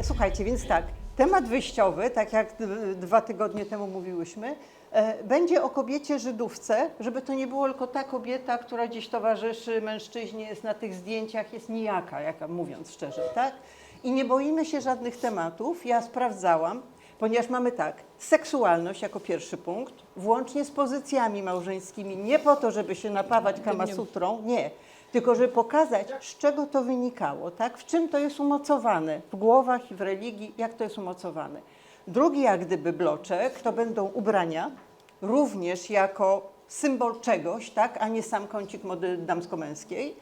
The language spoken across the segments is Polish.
Słuchajcie, więc tak, temat wyjściowy, tak jak 2 tygodnie temu mówiłyśmy, będzie o kobiecie Żydówce, żeby to nie było tylko ta kobieta, która gdzieś towarzyszy mężczyźnie, jest na tych zdjęciach, jest nijaka, jaka mówiąc szczerze, tak? I nie boimy się żadnych tematów. Ja sprawdzałam, ponieważ mamy tak, seksualność jako pierwszy punkt, włącznie z pozycjami małżeńskimi, nie po to, żeby się napawać kamasutrą, nie, tylko żeby pokazać, z czego to wynikało, tak? W czym to jest umocowane, w głowach i w religii, jak to jest umocowane. Drugi jak gdyby bloczek to będą ubrania, również jako symbol czegoś, tak? A nie sam kącik mody damsko-męskiej.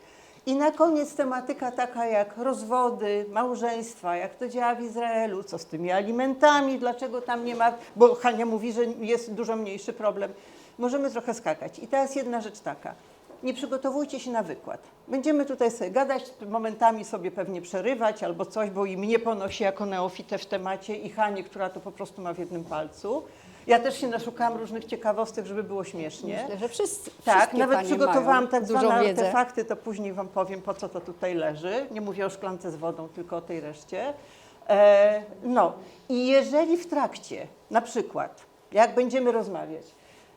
I na koniec tematyka taka jak rozwody, małżeństwa, jak to działa w Izraelu, co z tymi alimentami, dlaczego tam nie ma, bo Hania mówi, że jest dużo mniejszy problem. Możemy trochę skakać. I teraz jedna rzecz taka. Nie przygotowujcie się na wykład. Będziemy tutaj sobie gadać, momentami sobie pewnie przerywać albo coś, bo i mnie ponosi jako neofitę w temacie i Hanię, która to po prostu ma w jednym palcu. Ja też się naszukałam różnych ciekawostek, żeby było śmiesznie. Myślę, że wszyscy, tak, nawet przygotowałam tak zwane artefakty, to później wam powiem, po co to tutaj leży. Nie mówię o szklance z wodą, tylko o tej reszcie. No i jeżeli w trakcie, na przykład, jak będziemy rozmawiać,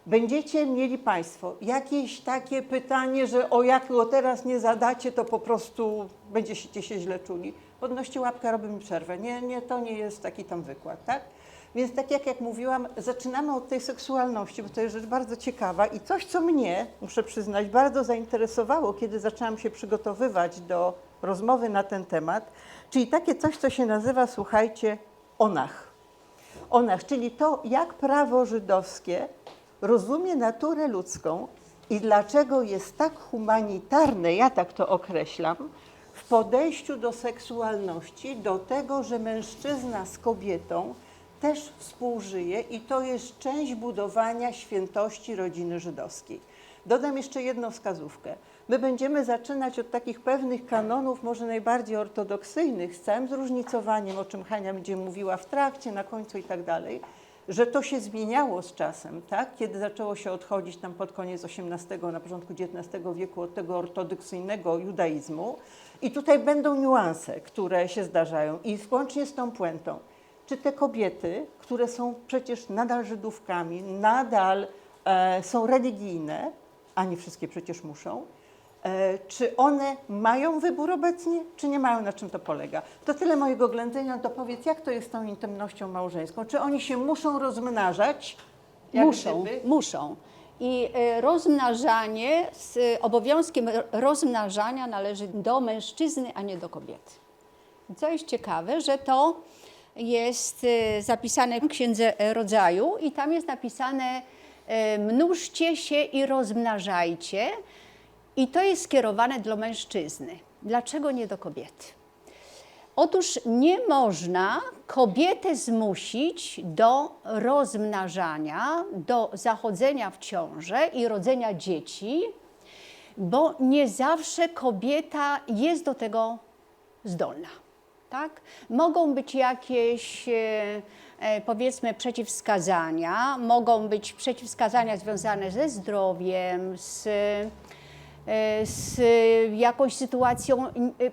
będziecie mieli Państwo jakieś takie pytanie, że jak go teraz nie zadacie, to po prostu będziecie się źle czuli. Podnoście łapkę, robimy przerwę. Nie, to nie jest taki tam wykład, tak? Więc tak jak mówiłam, zaczynamy od tej seksualności, bo to jest rzecz bardzo ciekawa i coś, co mnie, muszę przyznać, bardzo zainteresowało, kiedy zaczęłam się przygotowywać do rozmowy na ten temat, czyli takie coś, co się nazywa, słuchajcie, onach. Onach, czyli to, jak prawo żydowskie rozumie naturę ludzką i dlaczego jest tak humanitarne, ja tak to określam, w podejściu do seksualności, do tego, że mężczyzna z kobietą też współżyje i to jest część budowania świętości rodziny żydowskiej. Dodam jeszcze jedną wskazówkę. My będziemy zaczynać od takich pewnych kanonów, może najbardziej ortodoksyjnych, z całym zróżnicowaniem, o czym Hania będzie mówiła w trakcie, na końcu i tak dalej, że to się zmieniało z czasem, tak? Kiedy zaczęło się odchodzić tam pod koniec XVIII, na początku XIX wieku od tego ortodoksyjnego judaizmu. I tutaj będą niuanse, które się zdarzają i łącznie z tą puentą. Czy te kobiety, które są przecież nadal Żydówkami, nadal są religijne, a nie wszystkie przecież muszą, czy one mają wybór obecnie, czy nie mają, na czym to polega? To tyle mojego ględzenia, to powiedz, jak to jest z tą intymnością małżeńską? Czy oni się muszą rozmnażać? Muszą. I rozmnażanie, z obowiązkiem rozmnażania należy do mężczyzny, a nie do kobiety. Co jest ciekawe, że to jest zapisane w Księdze Rodzaju i tam jest napisane mnóżcie się i rozmnażajcie i to jest skierowane do mężczyzny. Dlaczego nie do kobiety? Otóż nie można kobietę zmusić do rozmnażania, do zachodzenia w ciążę i rodzenia dzieci, bo nie zawsze kobieta jest do tego zdolna. Tak? Mogą być jakieś, powiedzmy, przeciwwskazania, mogą być przeciwwskazania związane ze zdrowiem, z jakąś sytuacją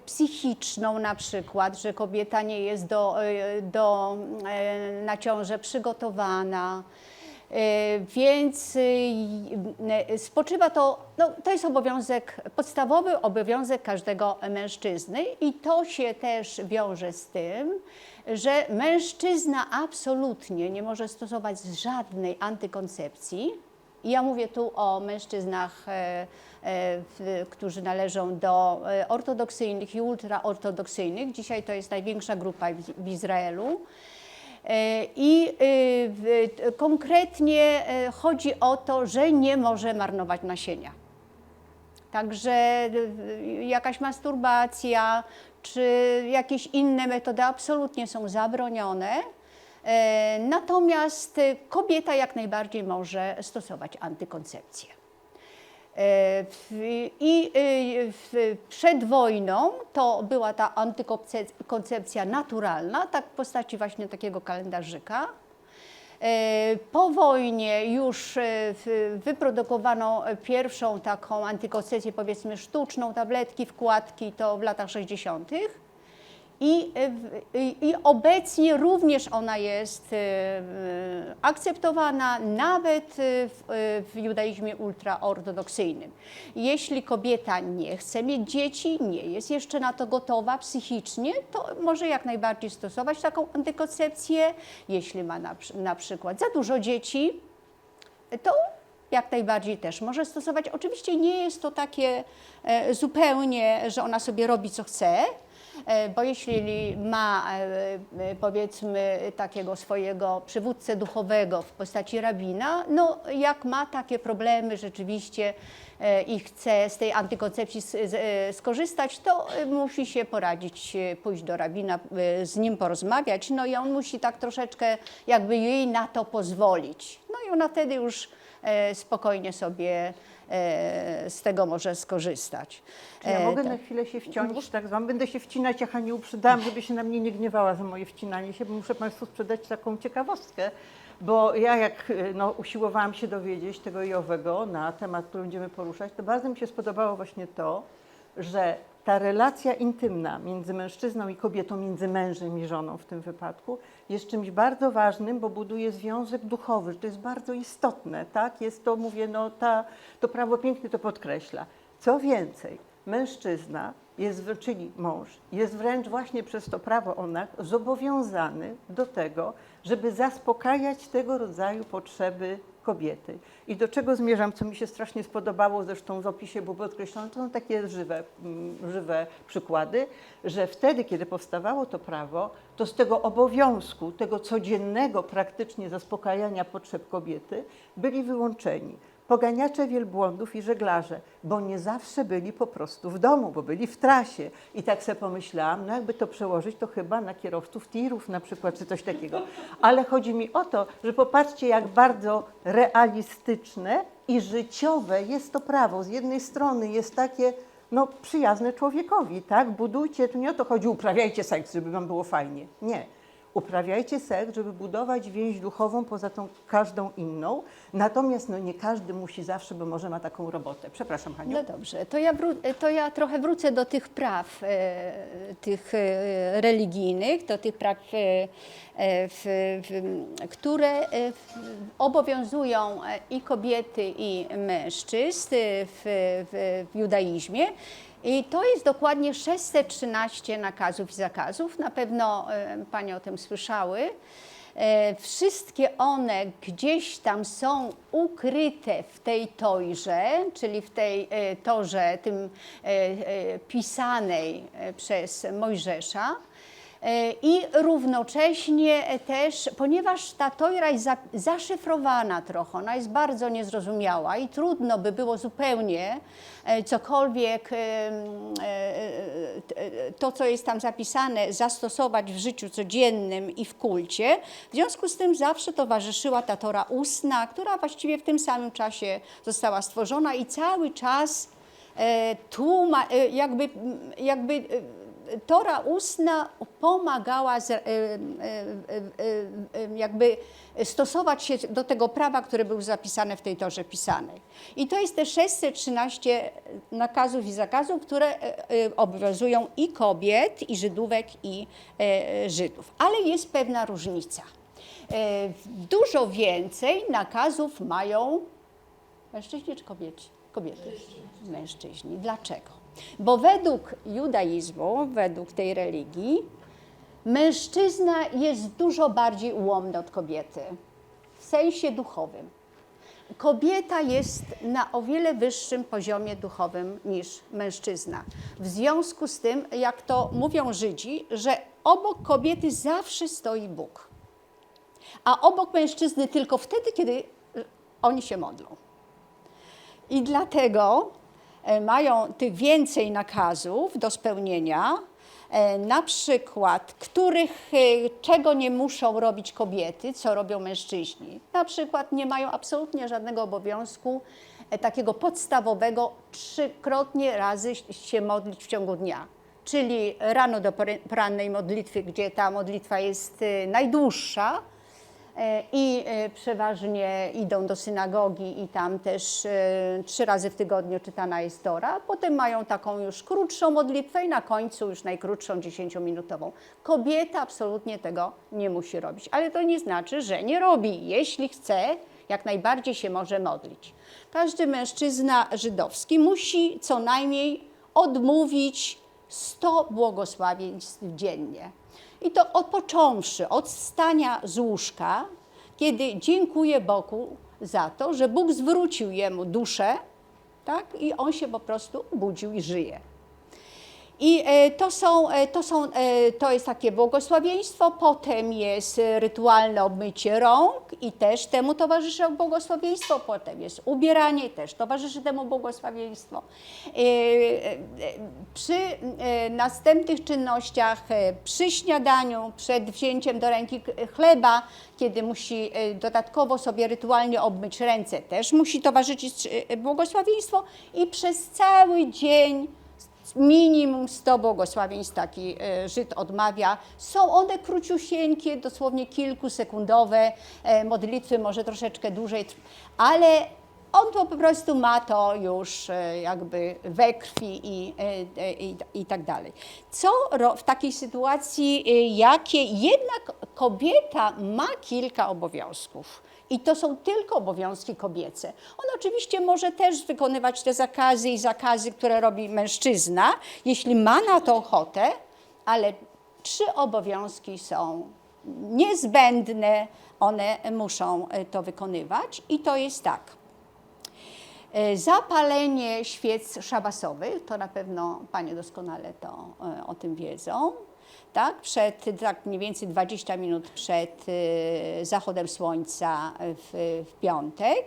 psychiczną na przykład, że kobieta nie jest na ciążę przygotowana. Więc spoczywa to, to jest obowiązek, podstawowy obowiązek każdego mężczyzny i to się też wiąże z tym, że mężczyzna absolutnie nie może stosować żadnej antykoncepcji. I ja mówię tu o mężczyznach, którzy należą do ortodoksyjnych i ultraortodoksyjnych. Dzisiaj to jest największa grupa w Izraelu. I konkretnie chodzi o to, że nie może marnować nasienia. Także jakaś masturbacja czy jakieś inne metody absolutnie są zabronione. Natomiast kobieta jak najbardziej może stosować antykoncepcję. I przed wojną to była ta antykoncepcja naturalna, tak w postaci właśnie takiego kalendarzyka. Po wojnie już wyprodukowano pierwszą taką antykoncepcję, powiedzmy sztuczną, tabletki, wkładki, to w latach 60. I obecnie również ona jest akceptowana nawet w judaizmie ultraortodoksyjnym. Jeśli kobieta nie chce mieć dzieci, nie jest jeszcze na to gotowa psychicznie, to może jak najbardziej stosować taką antykoncepcję. Jeśli ma na przykład za dużo dzieci, to jak najbardziej też może stosować. Oczywiście nie jest to takie zupełnie, że ona sobie robi co chce, bo jeśli ma, powiedzmy, takiego swojego przywódcę duchowego w postaci rabina, no jak ma takie problemy rzeczywiście i chce z tej antykoncepcji skorzystać, to musi się poradzić, pójść do rabina, z nim porozmawiać, no i on musi tak troszeczkę jakby jej na to pozwolić. No i ona wtedy już spokojnie sobie z tego może skorzystać. Czy ja mogę na chwilę się wciąć, tak zwam? Będę się wcinać, ja Haniu uprzedzałam, żeby się na mnie nie gniewała za moje wcinanie się, bo muszę Państwu sprzedać taką ciekawostkę, bo ja jak usiłowałam się dowiedzieć tego i owego na temat, który będziemy poruszać, to bardzo mi się spodobało właśnie to, że ta relacja intymna między mężczyzną i kobietą, między mężem i żoną w tym wypadku, jest czymś bardzo ważnym, bo buduje związek duchowy, że to jest bardzo istotne, tak? Jest to, mówię, to prawo pięknie to podkreśla. Co więcej, mężczyzna, czyli mąż, jest wręcz właśnie przez to prawo zobowiązany do tego, żeby zaspokajać tego rodzaju potrzeby kobiety. I do czego zmierzam, co mi się strasznie spodobało, zresztą w opisie było podkreślone, to są takie żywe przykłady, że wtedy, kiedy powstawało to prawo, to z tego obowiązku, tego codziennego praktycznie zaspokajania potrzeb kobiety byli wyłączeni poganiacze wielbłądów i żeglarze, bo nie zawsze byli po prostu w domu, bo byli w trasie. I tak sobie pomyślałam, no jakby to przełożyć, to chyba na kierowców tirów na przykład, czy coś takiego. Ale chodzi mi o to, że popatrzcie, jak bardzo realistyczne i życiowe jest to prawo. Z jednej strony jest takie, przyjazne człowiekowi, tak? Budujcie, tu nie o to chodzi, uprawiajcie seks, żeby wam było fajnie. Nie. Uprawiajcie seks, żeby budować więź duchową poza tą każdą inną. Natomiast nie każdy musi zawsze, bo może ma taką robotę. Przepraszam, Haniu. No dobrze, to ja trochę wrócę do tych praw tych religijnych, do tych praw, które obowiązują i kobiety, i mężczyzn w judaizmie. I to jest dokładnie 613 nakazów i zakazów. Na pewno Panie o tym słyszały. Wszystkie one gdzieś tam są ukryte w tej Tojrze, czyli w tej Torze tym pisanej przez Mojżesza. I równocześnie też, ponieważ ta Tojra jest zaszyfrowana trochę, ona jest bardzo niezrozumiała i trudno by było zupełnie cokolwiek, to co jest tam zapisane, zastosować w życiu codziennym i w kulcie. W związku z tym zawsze towarzyszyła ta Tora ustna, która właściwie w tym samym czasie została stworzona i cały czas jakby Tora ustna pomagała jakby stosować się do tego prawa, które było zapisane w tej Torze pisanej. I to jest te 613 nakazów i zakazów, które obowiązują i kobiet, i Żydówek, i Żydów. Ale jest pewna różnica. Dużo więcej nakazów mają mężczyźni czy kobieci? Kobiety. Mężczyźni. Dlaczego? Bo według judaizmu, według tej religii, mężczyzna jest dużo bardziej ułomny od kobiety, w sensie duchowym. Kobieta jest na o wiele wyższym poziomie duchowym niż mężczyzna. W związku z tym, jak to mówią Żydzi, że obok kobiety zawsze stoi Bóg, a obok mężczyzny tylko wtedy, kiedy oni się modlą. I dlatego mają tych więcej nakazów do spełnienia, na przykład, czego nie muszą robić kobiety, co robią mężczyźni. Na przykład nie mają absolutnie żadnego obowiązku takiego podstawowego 3-krotnie razy się modlić w ciągu dnia. Czyli rano do porannej modlitwy, gdzie ta modlitwa jest najdłuższa, i przeważnie idą do synagogi i tam też 3 razy w tygodniu czytana jest Tora. Potem mają taką już krótszą modlitwę i na końcu już najkrótszą 10-minutową. Kobieta absolutnie tego nie musi robić, ale to nie znaczy, że nie robi. Jeśli chce, jak najbardziej się może modlić. Każdy mężczyzna żydowski musi co najmniej odmówić 100 błogosławieństw dziennie. I to począwszy od wstania z łóżka, kiedy dziękuję Bogu za to, że Bóg zwrócił jemu duszę, tak? I on się po prostu budził i żyje. I to jest takie błogosławieństwo, potem jest rytualne obmycie rąk i też temu towarzyszy błogosławieństwo, potem jest ubieranie, też towarzyszy temu błogosławieństwo. Przy następnych czynnościach, przy śniadaniu, przed wzięciem do ręki chleba, kiedy musi dodatkowo sobie rytualnie obmyć ręce, też musi towarzyszyć błogosławieństwo i przez cały dzień minimum 100 błogosławieństw taki Żyd odmawia. Są one króciusieńkie, dosłownie kilkusekundowe modlitwy, może troszeczkę dłużej, ale on po prostu ma to już jakby we krwi i tak dalej. Co w takiej sytuacji, jakie jednak kobieta ma kilka obowiązków. I to są tylko obowiązki kobiece. On oczywiście może też wykonywać te zakazy, które robi mężczyzna, jeśli ma na to ochotę, ale 3 obowiązki są niezbędne, one muszą to wykonywać i to jest tak. Zapalenie świec szabasowych, to na pewno panie doskonale o tym wiedzą. Tak, tak mniej więcej 20 minut przed zachodem słońca w piątek.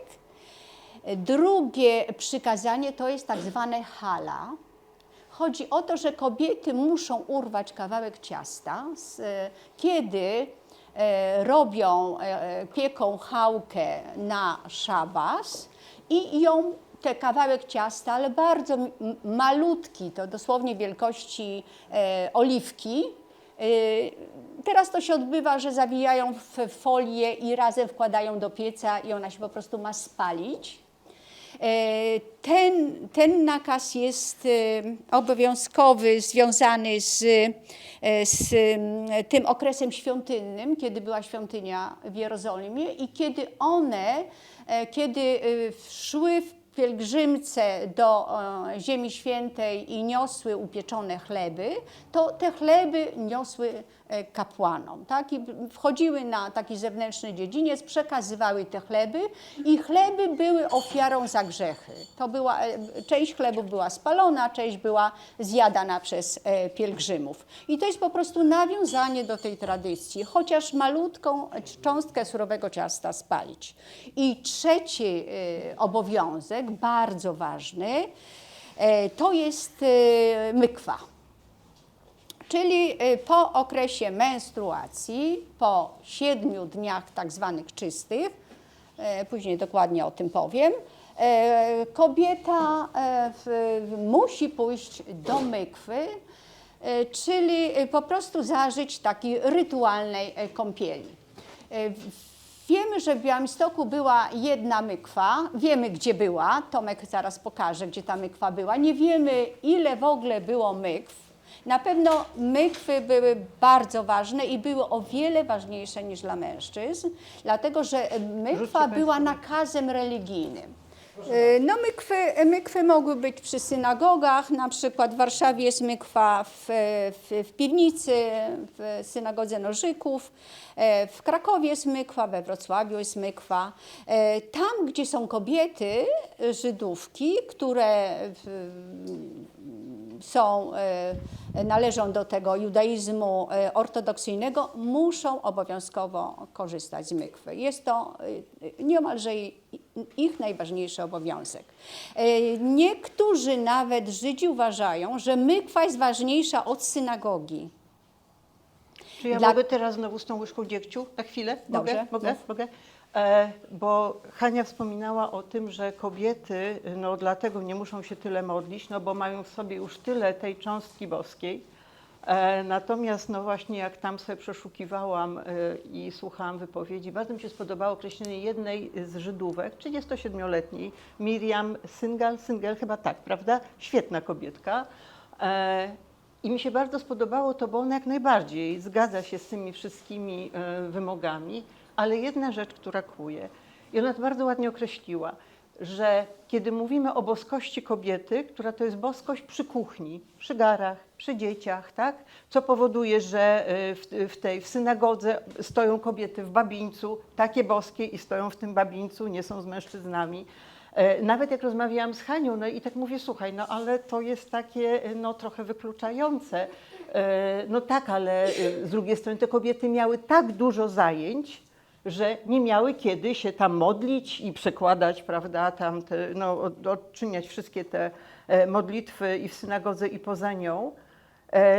Drugie przykazanie to jest tak zwane chala. Chodzi o to, że kobiety muszą urwać kawałek ciasta, kiedy pieką chałkę na szabas i ten kawałek ciasta, ale bardzo malutki, to dosłownie wielkości oliwki. Teraz to się odbywa, że zawijają w folię i razem wkładają do pieca i ona się po prostu ma spalić. Ten nakaz jest obowiązkowy, związany z tym okresem świątynnym, kiedy była świątynia w Jerozolimie i kiedy szły w pielgrzymce do Ziemi Świętej i niosły upieczone chleby, to te chleby niosły kapłanom, tak? I wchodziły na taki zewnętrzny dziedziniec, przekazywały te chleby i chleby były ofiarą za grzechy. Część chlebów była spalona, część była zjadana przez pielgrzymów. I to jest po prostu nawiązanie do tej tradycji, chociaż malutką cząstkę surowego ciasta spalić. I trzeci obowiązek, bardzo ważny, to jest mykwa. Czyli po okresie menstruacji, po 7 dniach tak zwanych czystych, później dokładnie o tym powiem, kobieta musi pójść do mykwy, czyli po prostu zażyć takiej rytualnej kąpieli. Wiemy, że w Białymstoku była jedna mykwa, wiemy gdzie była, Tomek zaraz pokaże, gdzie ta mykwa była, nie wiemy ile w ogóle było mykw. Na pewno mykwy były bardzo ważne i były o wiele ważniejsze niż dla mężczyzn, dlatego że mykwa była nakazem religijnym. No mykwy mogły być przy synagogach, na przykład w Warszawie jest mykwa w piwnicy, w synagodze Nożyków, w Krakowie jest mykwa, we Wrocławiu jest mykwa. Tam, gdzie są kobiety, Żydówki, które należą do tego judaizmu ortodoksyjnego, muszą obowiązkowo korzystać z mykwy. Jest to nieomalże ich najważniejszy obowiązek. Niektórzy nawet Żydzi uważają, że mykwa jest ważniejsza od synagogi. Czy ja mogę teraz znowu z tą łyżką dziegciu na chwilę? Dobrze. Mogę? Bo Hania wspominała o tym, że kobiety dlatego nie muszą się tyle modlić, bo mają w sobie już tyle tej cząstki boskiej, Natomiast no właśnie jak tam sobie przeszukiwałam i słuchałam wypowiedzi, bardzo mi się spodobało określenie jednej z Żydówek, 37-letniej, Miriam Syngel, chyba tak, prawda? Świetna kobietka. I mi się bardzo spodobało to, bo ona jak najbardziej zgadza się z tymi wszystkimi wymogami, ale jedna rzecz, która kłuje. I ona to bardzo ładnie określiła, że kiedy mówimy o boskości kobiety, która to jest boskość przy kuchni, przy garach, przy dzieciach, tak? Co powoduje, że w synagodze stoją kobiety w babińcu, takie boskie i stoją w tym babińcu, nie są z mężczyznami. Nawet jak rozmawiałam z Hanią, no i tak mówię, słuchaj, no ale to jest takie no trochę wykluczające. No tak, ale z drugiej strony te kobiety miały tak dużo zajęć, że nie miały kiedy się tam modlić i przekładać, prawda, tam odczyniać wszystkie te modlitwy i w synagodze i poza nią.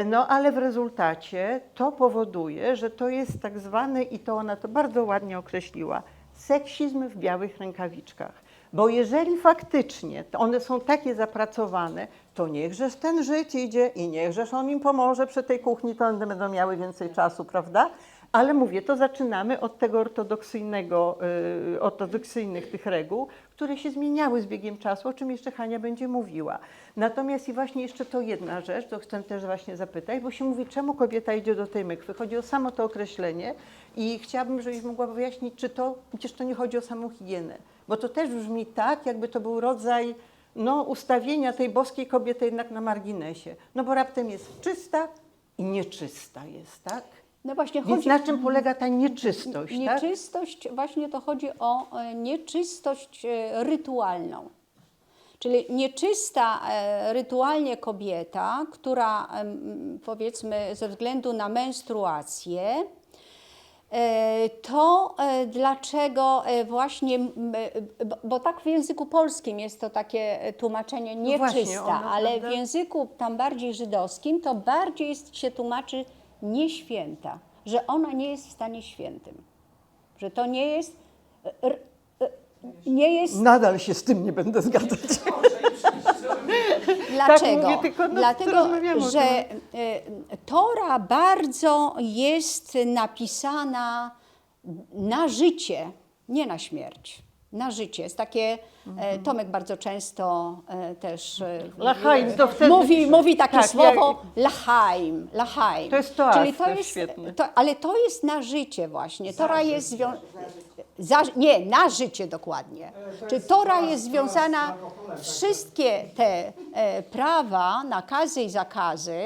No ale w rezultacie to powoduje, że to jest tak zwany, i to ona to bardzo ładnie określiła, seksizm w białych rękawiczkach. Bo jeżeli faktycznie one są takie zapracowane, to niechżeż ten Żyd idzie i niechżeż on im pomoże przy tej kuchni, to one będą miały więcej czasu, prawda? Ale mówię, to zaczynamy od tego ortodoksyjnych tych reguł, które się zmieniały z biegiem czasu, o czym jeszcze Hania będzie mówiła. Natomiast i właśnie jeszcze to jedna rzecz, to chcę też właśnie zapytać, bo się mówi, czemu kobieta idzie do tej mykwy. Chodzi o samo to określenie i chciałabym, żebyś mogła wyjaśnić, czy to, przecież to nie chodzi o samą higienę, bo to też brzmi tak, jakby to był rodzaj ustawienia tej boskiej kobiety jednak na marginesie. No bo raptem jest czysta i nieczysta jest, tak? No właśnie Więc chodzi, na czym polega ta nieczystość? Nieczystość, tak? Właśnie to chodzi o nieczystość rytualną. Czyli nieczysta rytualnie kobieta, która powiedzmy ze względu na menstruację, to dlaczego właśnie, bo tak w języku polskim jest to takie tłumaczenie nieczysta, ale w języku tam bardziej żydowskim to bardziej się tłumaczy nieświęta, że ona nie jest w stanie świętym, że to nie jest... Nadal się z tym nie będę zgadzać. Dlaczego? Tak mówię, tylko Dlatego, że Tora bardzo jest napisana na życie, nie na śmierć. Na życie. Jest takie, Tomek bardzo często też Lachaim, to wtedy mówi takie słowo lachaim. To jest to, czyli to jest świetne. Ale to jest na życie właśnie. Tora jest nie, na życie dokładnie. Czyli Tora jest związana, wszystkie te prawa, nakazy i zakazy,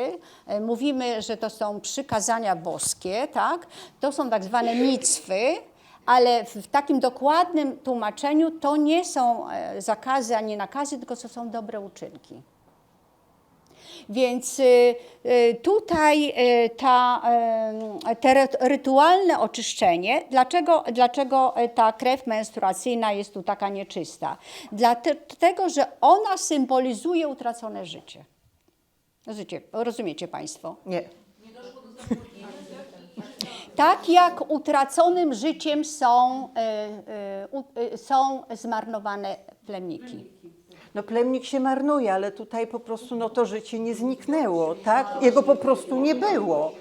mówimy, że to są przykazania boskie, tak? To są tak zwane micwy, ale w takim dokładnym tłumaczeniu to nie są zakazy ani nakazy, tylko to są dobre uczynki. Więc tutaj te rytualne oczyszczenie, dlaczego ta krew menstruacyjna jest tu taka nieczysta? Dlatego, że ona symbolizuje utracone życie. Rozumiecie Państwo? Nie. Tak jak utraconym życiem są zmarnowane plemniki. No plemnik się marnuje, ale tutaj po prostu to życie nie zniknęło, tak? Jego po prostu nie było.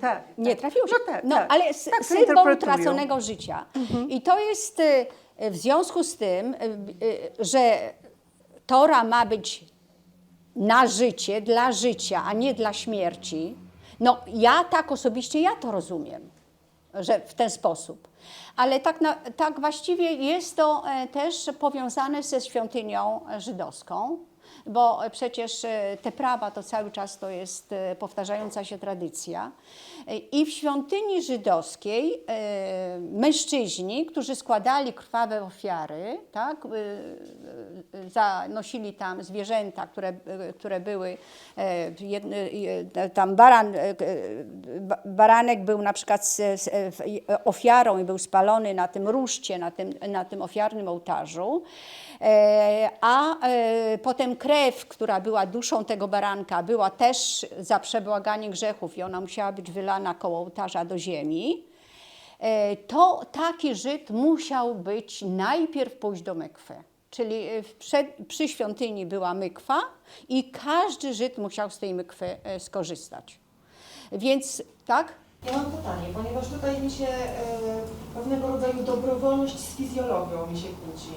Tak. Nie trafiło się. Tak. Ale symbol utraconego życia. I to jest w związku z tym, że Tora ma być na życie, dla życia, a nie dla śmierci. No ja tak osobiście, ja to rozumiem, że w ten sposób. Ale tak właściwie jest to też powiązane ze świątynią żydowską, bo przecież te prawa to cały czas to jest powtarzająca się tradycja. I w świątyni żydowskiej mężczyźni, którzy składali krwawe ofiary, tak, zanosili tam zwierzęta, które były, tam baranek był na przykład ofiarą i był spalony na tym ruszcie, na tym ofiarnym ołtarzu, a potem krew, która była duszą tego baranka, była też za przebłaganie grzechów i ona musiała być wylana koło ołtarza do ziemi, to taki Żyd musiał najpierw pójść do mekwy. czyli przy świątyni była mykwa i każdy Żyd musiał z tej mykwy skorzystać. Więc tak? Ja mam pytanie, ponieważ tutaj mi się pewnego rodzaju dobrowolność z fizjologią mi się kłóci.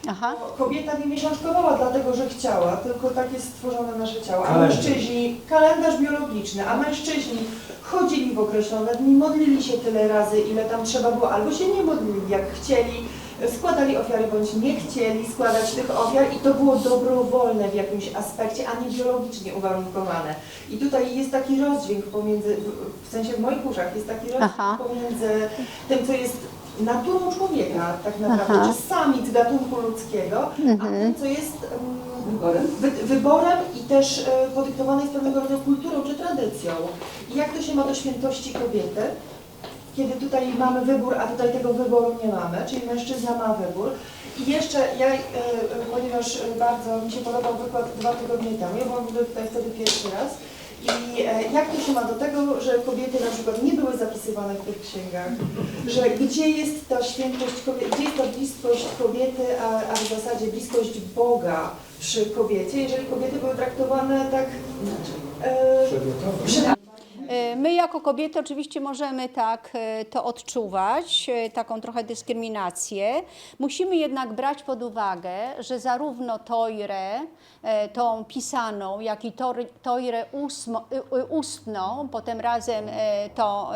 Aha. Kobieta nie miesiączkowała dlatego, że chciała, tylko tak jest stworzone nasze ciało. A mężczyźni, kalendarz biologiczny, a mężczyźni chodzili w określone dni, modlili się tyle razy, ile tam trzeba było, albo się nie modlili jak chcieli, składali ofiary bądź nie chcieli składać tych ofiar i to było dobrowolne w jakimś aspekcie, a nie biologicznie uwarunkowane. I tutaj jest taki rozdźwięk pomiędzy, w sensie w moich uszach jest taki rozdźwięk pomiędzy tym, co jest naturą człowieka tak naprawdę, czy samic gatunku ludzkiego, a tym, co jest wyborem i też podyktowane jest pewnego rodzaju kulturą czy tradycją. I jak to się ma do świętości kobiety? Kiedy tutaj mamy wybór, a tutaj tego wyboru nie mamy, czyli mężczyzna ma wybór. I jeszcze ja, ponieważ bardzo mi się podobał wykład 2 tygodnie temu, ja byłam tutaj wtedy pierwszy raz, i jak to się ma do tego, że kobiety na przykład nie były zapisywane w tych księgach, że gdzie jest ta świętość kobiety, gdzie jest ta bliskość kobiety, a w zasadzie bliskość Boga przy kobiecie, jeżeli kobiety były traktowane tak My jako kobiety oczywiście możemy tak to odczuwać, taką trochę dyskryminację. Musimy jednak brać pod uwagę, że zarówno tojrę, tą pisaną, jak i tojrę ustną, potem razem to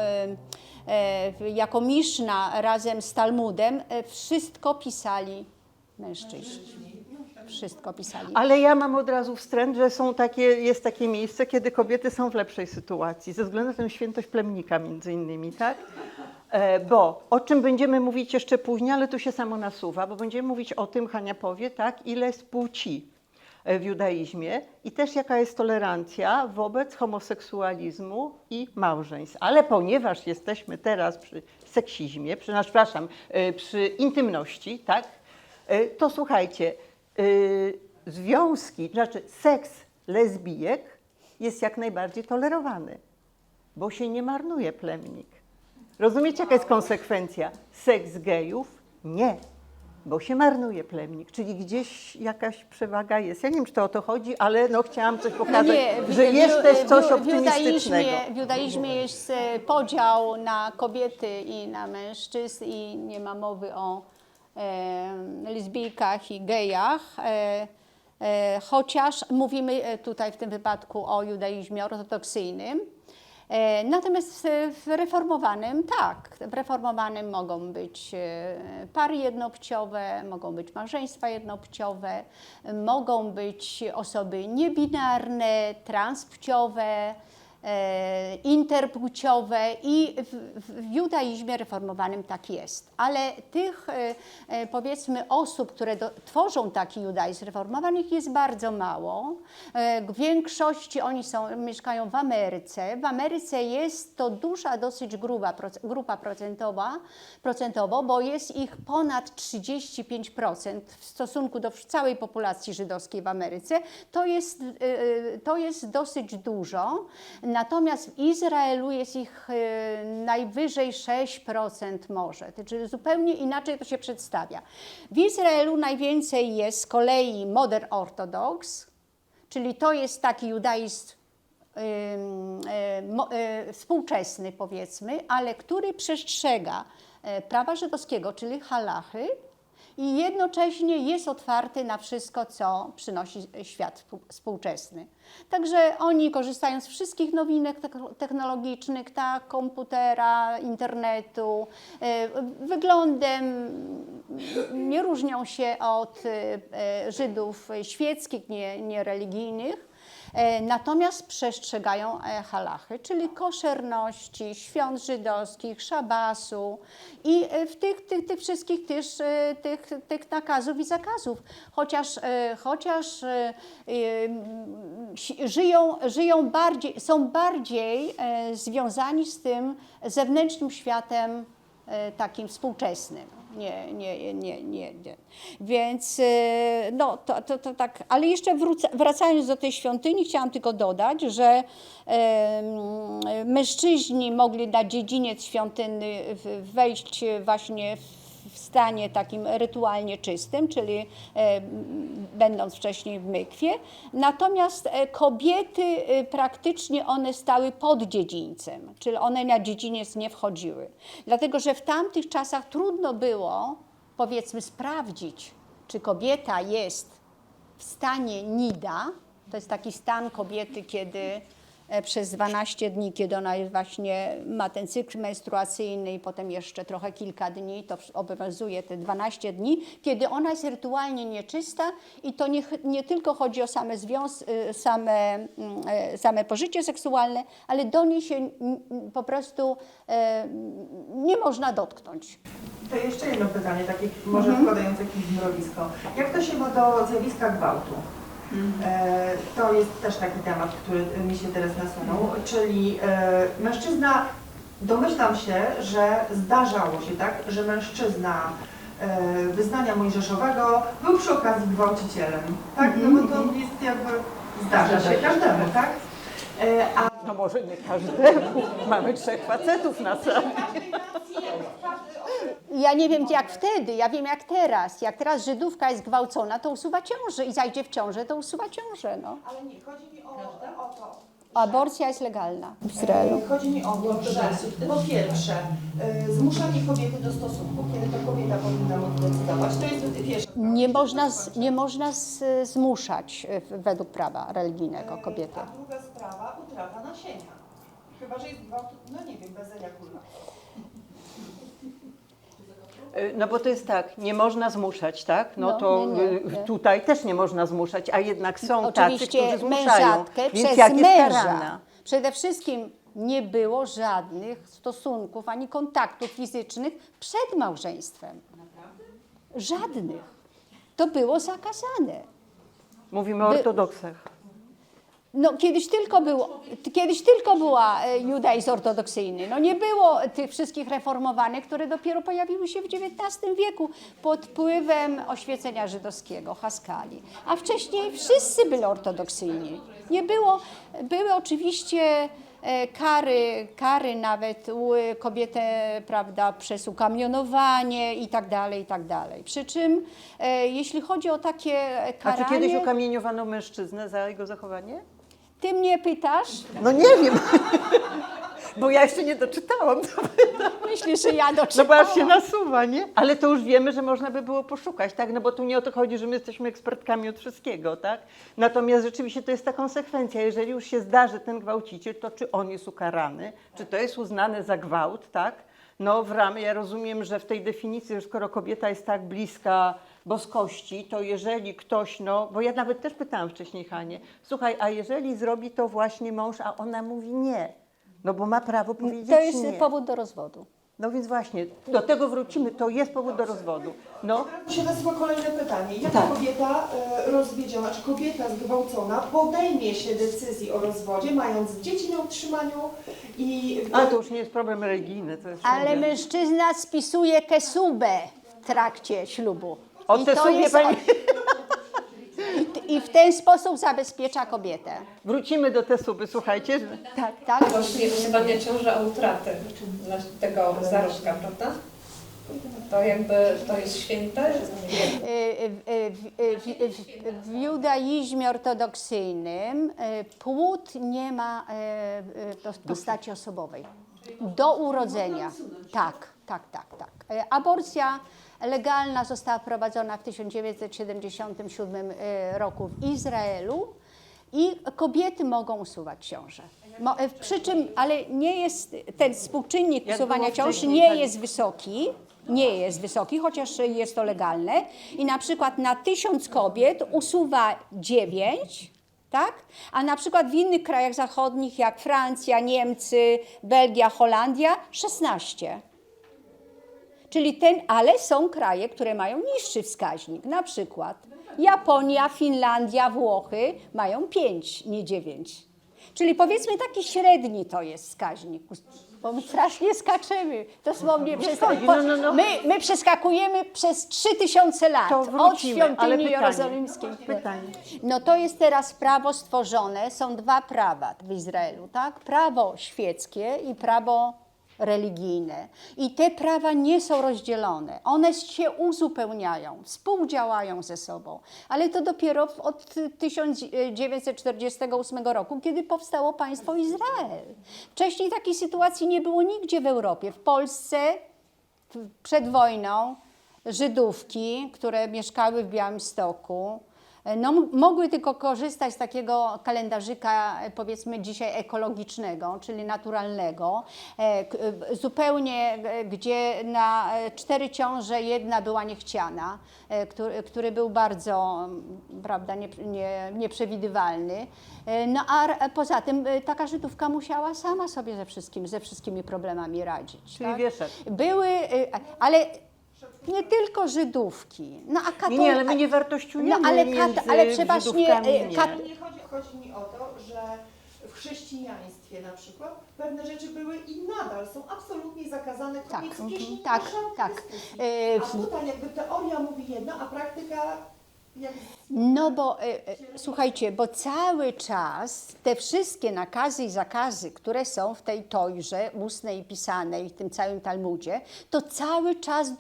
jako miszna razem z Talmudem, wszystko pisali mężczyźni. Wszystko pisali. Ale ja mam od razu wstręt, że jest takie miejsce, kiedy kobiety są w lepszej sytuacji, ze względu na tę świętość plemnika między innymi, tak? Bo o czym będziemy mówić jeszcze później, ale tu się samo nasuwa, bo będziemy mówić o tym, Hania powie, tak, ile jest płci w judaizmie i też jaka jest tolerancja wobec homoseksualizmu i małżeństw. Ale ponieważ jesteśmy teraz przy seksizmie, przy intymności, tak, to słuchajcie, związki, znaczy seks lesbijek jest jak najbardziej tolerowany, bo się nie marnuje plemnik. Rozumiecie, jaka jest konsekwencja? Seks gejów nie, bo się marnuje plemnik, czyli gdzieś jakaś przewaga jest. Ja nie wiem, czy to o to chodzi, ale no chciałam coś pokazać, że jest też coś optymistycznego. W judaizmie jest podział na kobiety i na mężczyzn i nie ma mowy o lesbijkach i gejach, chociaż mówimy tutaj w tym wypadku o judaizmie ortodoksyjnym. Natomiast w reformowanym tak, w reformowanym mogą być pary jednopłciowe, mogą być małżeństwa jednopłciowe, mogą być osoby niebinarne, transpłciowe, interpłciowe i w judaizmie reformowanym tak jest. Ale tych powiedzmy osób, które tworzą taki judaizm reformowany jest bardzo mało. W większości oni mieszkają w Ameryce. W Ameryce jest to duża, dosyć grupa procentowo, bo jest ich ponad 35% w stosunku do całej populacji żydowskiej w Ameryce. To jest dosyć dużo. Natomiast w Izraelu jest ich najwyżej 6% może, czyli zupełnie inaczej to się przedstawia. W Izraelu najwięcej jest z kolei Modern Orthodox, czyli to jest taki judaizm współczesny powiedzmy, ale który przestrzega prawa żydowskiego, czyli halachy, i jednocześnie jest otwarty na wszystko, co przynosi świat współczesny. Także oni korzystają z wszystkich nowinek technologicznych, tak, komputera, internetu, wyglądem nie różnią się od Żydów świeckich, niereligijnych, natomiast przestrzegają halachy, czyli koszerności, świąt żydowskich, szabasu i w tych wszystkich też tych nakazów i zakazów, chociaż są bardziej związani z tym zewnętrznym światem takim współczesnym. Nie. Więc no to tak, ale jeszcze wracając do tej świątyni, chciałam tylko dodać, że mężczyźni mogli na dziedziniec świątynny wejść właśnie w stanie takim rytualnie czystym, czyli będąc wcześniej w mykwie. Natomiast kobiety praktycznie one stały pod dziedzińcem, czyli one na dziedziniec nie wchodziły. Dlatego, że w tamtych czasach trudno było, powiedzmy, sprawdzić, czy kobieta jest w stanie nida. To jest taki stan kobiety, kiedy przez 12 dni, kiedy ona jest właśnie, ma ten cykl menstruacyjny i potem jeszcze trochę kilka dni, to obowiązuje te 12 dni, kiedy ona jest rytualnie nieczysta i to nie tylko chodzi o same pożycie seksualne, ale do niej się po prostu nie można dotknąć. To jeszcze jedno pytanie, takie może wkładające jakieś mrowisko. Jak to się ma do zjawiska gwałtu? To jest też taki temat, który mi się teraz nasunął, czyli mężczyzna, domyślam się, że zdarzało się tak, że mężczyzna wyznania mojżeszowego był przy okazji gwałcicielem, tak? No bo to jest jakby, zdarza się każdemu, tak? No może nie każdemu, mamy 3 facetów na sali. Ja nie wiem jak wtedy, ja wiem jak teraz. Jak teraz Żydówka jest gwałcona, to usuwa ciążę i zajdzie w ciążę, to usuwa ciążę. No. Ale nie, chodzi mi o to. Aborcja jest legalna w Izraelu. Chodzi mi o to, że po pierwsze zmuszanie kobiety do stosunku, kiedy to kobieta powinna móc decydować, to jest pierwsza sprawa. Nie można zmuszać według prawa religijnego kobiety. A druga sprawa, utrata nasienia. Chyba, że jest gwałt, no nie wiem, bez ejakulacji. No bo to jest tak, nie można zmuszać, tak? No, No, to nie. Tutaj też nie można zmuszać, a jednak są tacy, Oczywiście którzy zmuszają. mężatkę Więc przez jak jest męża. karana? Przede wszystkim nie było żadnych stosunków ani kontaktów fizycznych przed małżeństwem. Naprawdę? Żadnych. To było zakazane. Mówimy o ortodoksach. No, kiedyś tylko była judaizm ortodoksyjny. No, nie było tych wszystkich reformowanych, które dopiero pojawiły się w XIX wieku pod wpływem oświecenia żydowskiego, Haskali. A wcześniej wszyscy byli ortodoksyjni. Nie było, były oczywiście kary nawet u kobietę, prawda, przez ukamionowanie i tak dalej, i tak dalej. Przy czym jeśli chodzi o takie karanie... A czy kiedyś ukamieniowano mężczyznę za jego zachowanie? Ty mnie pytasz? No nie wiem, bo ja jeszcze nie doczytałam. Myślisz, że ja No doczytałam? bo aż się nasuwa, nie? Ale to już wiemy, że można by było poszukać, tak? No bo tu nie o to chodzi, że my jesteśmy ekspertkami od wszystkiego, tak? Natomiast rzeczywiście to jest ta konsekwencja. Jeżeli już się zdarzy ten gwałciciel, to czy on jest ukarany, czy to jest uznane za gwałt, tak? No w ramach, ja rozumiem, że w tej definicji, że skoro kobieta jest tak bliska boskości, to jeżeli ktoś, no, bo ja nawet też pytałam wcześniej Hanie, słuchaj, a jeżeli zrobi to właśnie mąż, a ona mówi nie, no bo ma prawo powiedzieć To jest nie. powód do rozwodu. No więc właśnie, do tego wrócimy, to jest powód do rozwodu. No. Teraz się nasuwa kolejne pytanie. Jaka kobieta rozwiedziona, czy kobieta zgwałcona podejmie się decyzji o rozwodzie, mając dzieci na utrzymaniu i... A to już nie jest problem religijny, to jest Ale wszędzie. mężczyzna spisuje kesubę w trakcie ślubu. O tesubie pani... I w ten sposób zabezpiecza kobietę. Wrócimy do tesuby, słuchajcie. Tak? Właśnie usuwanie ciąży, a utraty tego zarodka, prawda? To jakby to jest święte? W judaizmie ortodoksyjnym płód nie ma postaci osobowej. Do urodzenia. Tak. Aborcja legalna została wprowadzona w 1977 roku w Izraelu i kobiety mogą usuwać ciążę. Przy czym, ale nie jest, ten współczynnik usuwania ciąży nie jest wysoki, chociaż jest to legalne. I na przykład na 1000 kobiet usuwa 9, tak? A na przykład w innych krajach zachodnich, jak Francja, Niemcy, Belgia, Holandia, 16. Czyli ale są kraje, które mają niższy wskaźnik, na przykład Japonia, Finlandia, Włochy mają 5, nie 9. Czyli powiedzmy taki średni to jest wskaźnik, bo my strasznie skaczemy, dosłownie my przeskakujemy przez 3000 lat To wrócimy, od ale świątyni pytanie. jerozolimskiej. Pytanie. No to jest teraz prawo stworzone, są 2 prawa w Izraelu, tak? Prawo świeckie i prawo religijne. I te prawa nie są rozdzielone. One się uzupełniają, współdziałają ze sobą. Ale to dopiero od 1948 roku, kiedy powstało państwo Izrael. Wcześniej takiej sytuacji nie było nigdzie w Europie. W Polsce przed wojną Żydówki, które mieszkały w Białymstoku, no, mogły tylko korzystać z takiego kalendarzyka, powiedzmy dzisiaj ekologicznego, czyli naturalnego, zupełnie, gdzie na 4 ciąże jedna była niechciana, który był bardzo, prawda, nieprzewidywalny. No a poza tym taka Żydówka musiała sama sobie ze wszystkimi problemami radzić. Czyli tak? wieszak. Były, ale nie tylko Żydówki. No, a Nie, ale my nie wartościujemy no, ale przeważnie Chodzi mi o to, że w chrześcijaństwie na przykład pewne rzeczy były i nadal są absolutnie zakazane. Koniec pieśni, tak. A tutaj jakby teoria mówi jedno, a praktyka... No bo słuchajcie, bo cały czas te wszystkie nakazy i zakazy, które są w tej Tojrze ustnej i pisanej, w tym całym Talmudzie, to cały czas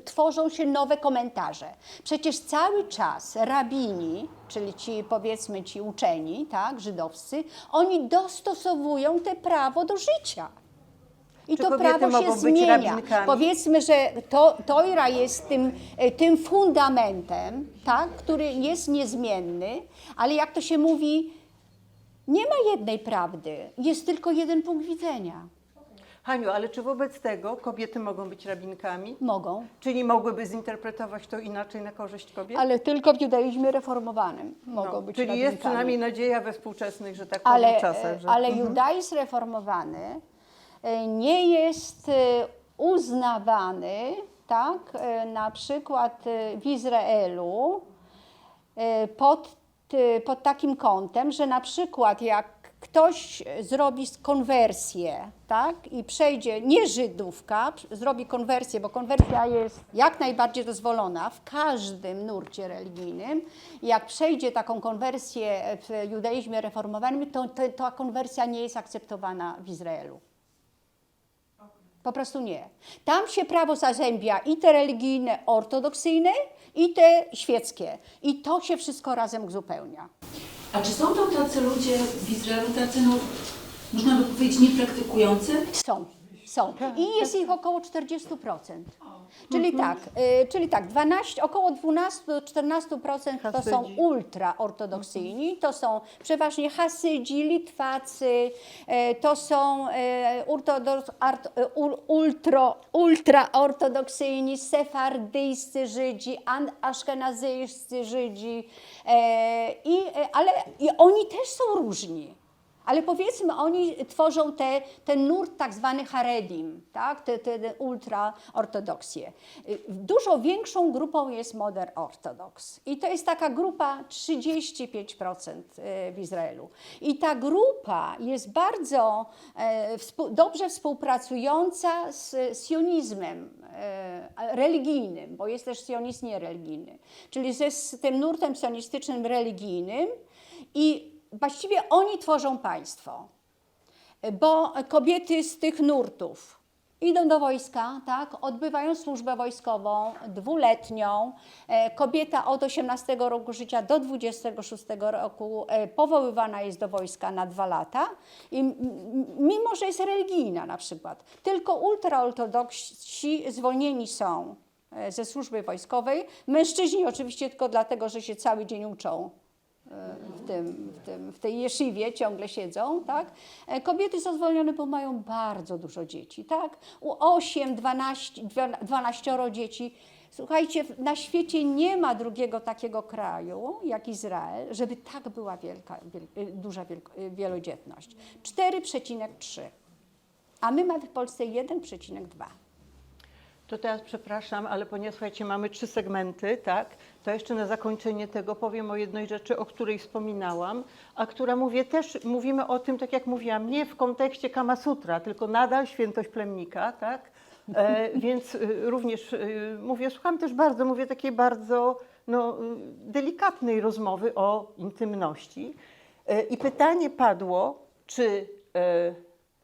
tworzą się nowe komentarze. Przecież cały czas rabini, czyli ci, powiedzmy, ci uczeni, tak, żydowscy, oni dostosowują te prawo do życia. I Czy to kobiety prawo się mogą być zmienia. rabinkami? Powiedzmy, że Tojra jest tym fundamentem, tak, który jest niezmienny, ale jak to się mówi, nie ma jednej prawdy, jest tylko jeden punkt widzenia. Haniu, ale czy wobec tego kobiety mogą być rabinkami? Mogą. Czyli mogłyby zinterpretować to inaczej na korzyść kobiet? Ale tylko w judaizmie reformowanym mogą być czyli rabinkami. jest przynajmniej nadzieja we współczesnych, że tak powiem, czasach. Że... Ale judaizm reformowany nie jest uznawany, tak, na przykład w Izraelu pod takim kątem, że na przykład jak ktoś zrobi konwersję, tak, i przejdzie, nie Żydówka, zrobi konwersję, bo konwersja jest jak najbardziej dozwolona w każdym nurcie religijnym. Jak przejdzie taką konwersję w judaizmie reformowanym, to ta konwersja nie jest akceptowana w Izraelu. Po prostu nie. Tam się prawo zazębia i te religijne, ortodoksyjne, i te świeckie. I to się wszystko razem uzupełnia. A czy są to tacy ludzie w Izraelu, tacy, no, można by powiedzieć, niepraktykujący? Są. I jest ich około 40%. Czyli tak, około 12 do 14% to są ultraortodoksyjni, to są przeważnie Hasydzi, Litwacy, to są ultraortodoksyjni, sefardyjscy Żydzi, aszkenazyjscy Żydzi, i oni też są różni. Ale powiedzmy, oni tworzą ten nurt tak zwany haredim, tak? te ultraortodoksje. Dużo większą grupą jest modern ortodoks. I to jest taka grupa 35% w Izraelu. I ta grupa jest bardzo dobrze współpracująca z sionizmem religijnym, bo jest też sionizm niereligijny, czyli z tym nurtem sionistycznym religijnym. I właściwie oni tworzą państwo, bo kobiety z tych nurtów idą do wojska, tak, odbywają służbę wojskową 2-letnią. Kobieta od 18 roku życia do 26 roku powoływana jest do wojska na 2 lata. I mimo że jest religijna na przykład, tylko ultraortodoksi zwolnieni są ze służby wojskowej. Mężczyźni oczywiście tylko dlatego, że się cały dzień uczą. W tej jeszywie ciągle siedzą, tak? Kobiety są zwolnione, bo mają bardzo dużo dzieci, tak? 8, 12 dzieci. Słuchajcie, na świecie nie ma drugiego takiego kraju jak Izrael, żeby tak była duża wielodzietność. 4,3. A my mamy w Polsce 1,2. To teraz przepraszam, ale ponieważ słuchajcie, mamy 3 segmenty, tak? To jeszcze na zakończenie tego powiem o jednej rzeczy, o której wspominałam, a która mówimy o tym, tak jak mówiłam, nie w kontekście Kama Sutra, tylko nadal świętość plemnika, tak? Więc również słucham też takiej bardzo delikatnej rozmowy o intymności. I pytanie padło, czy,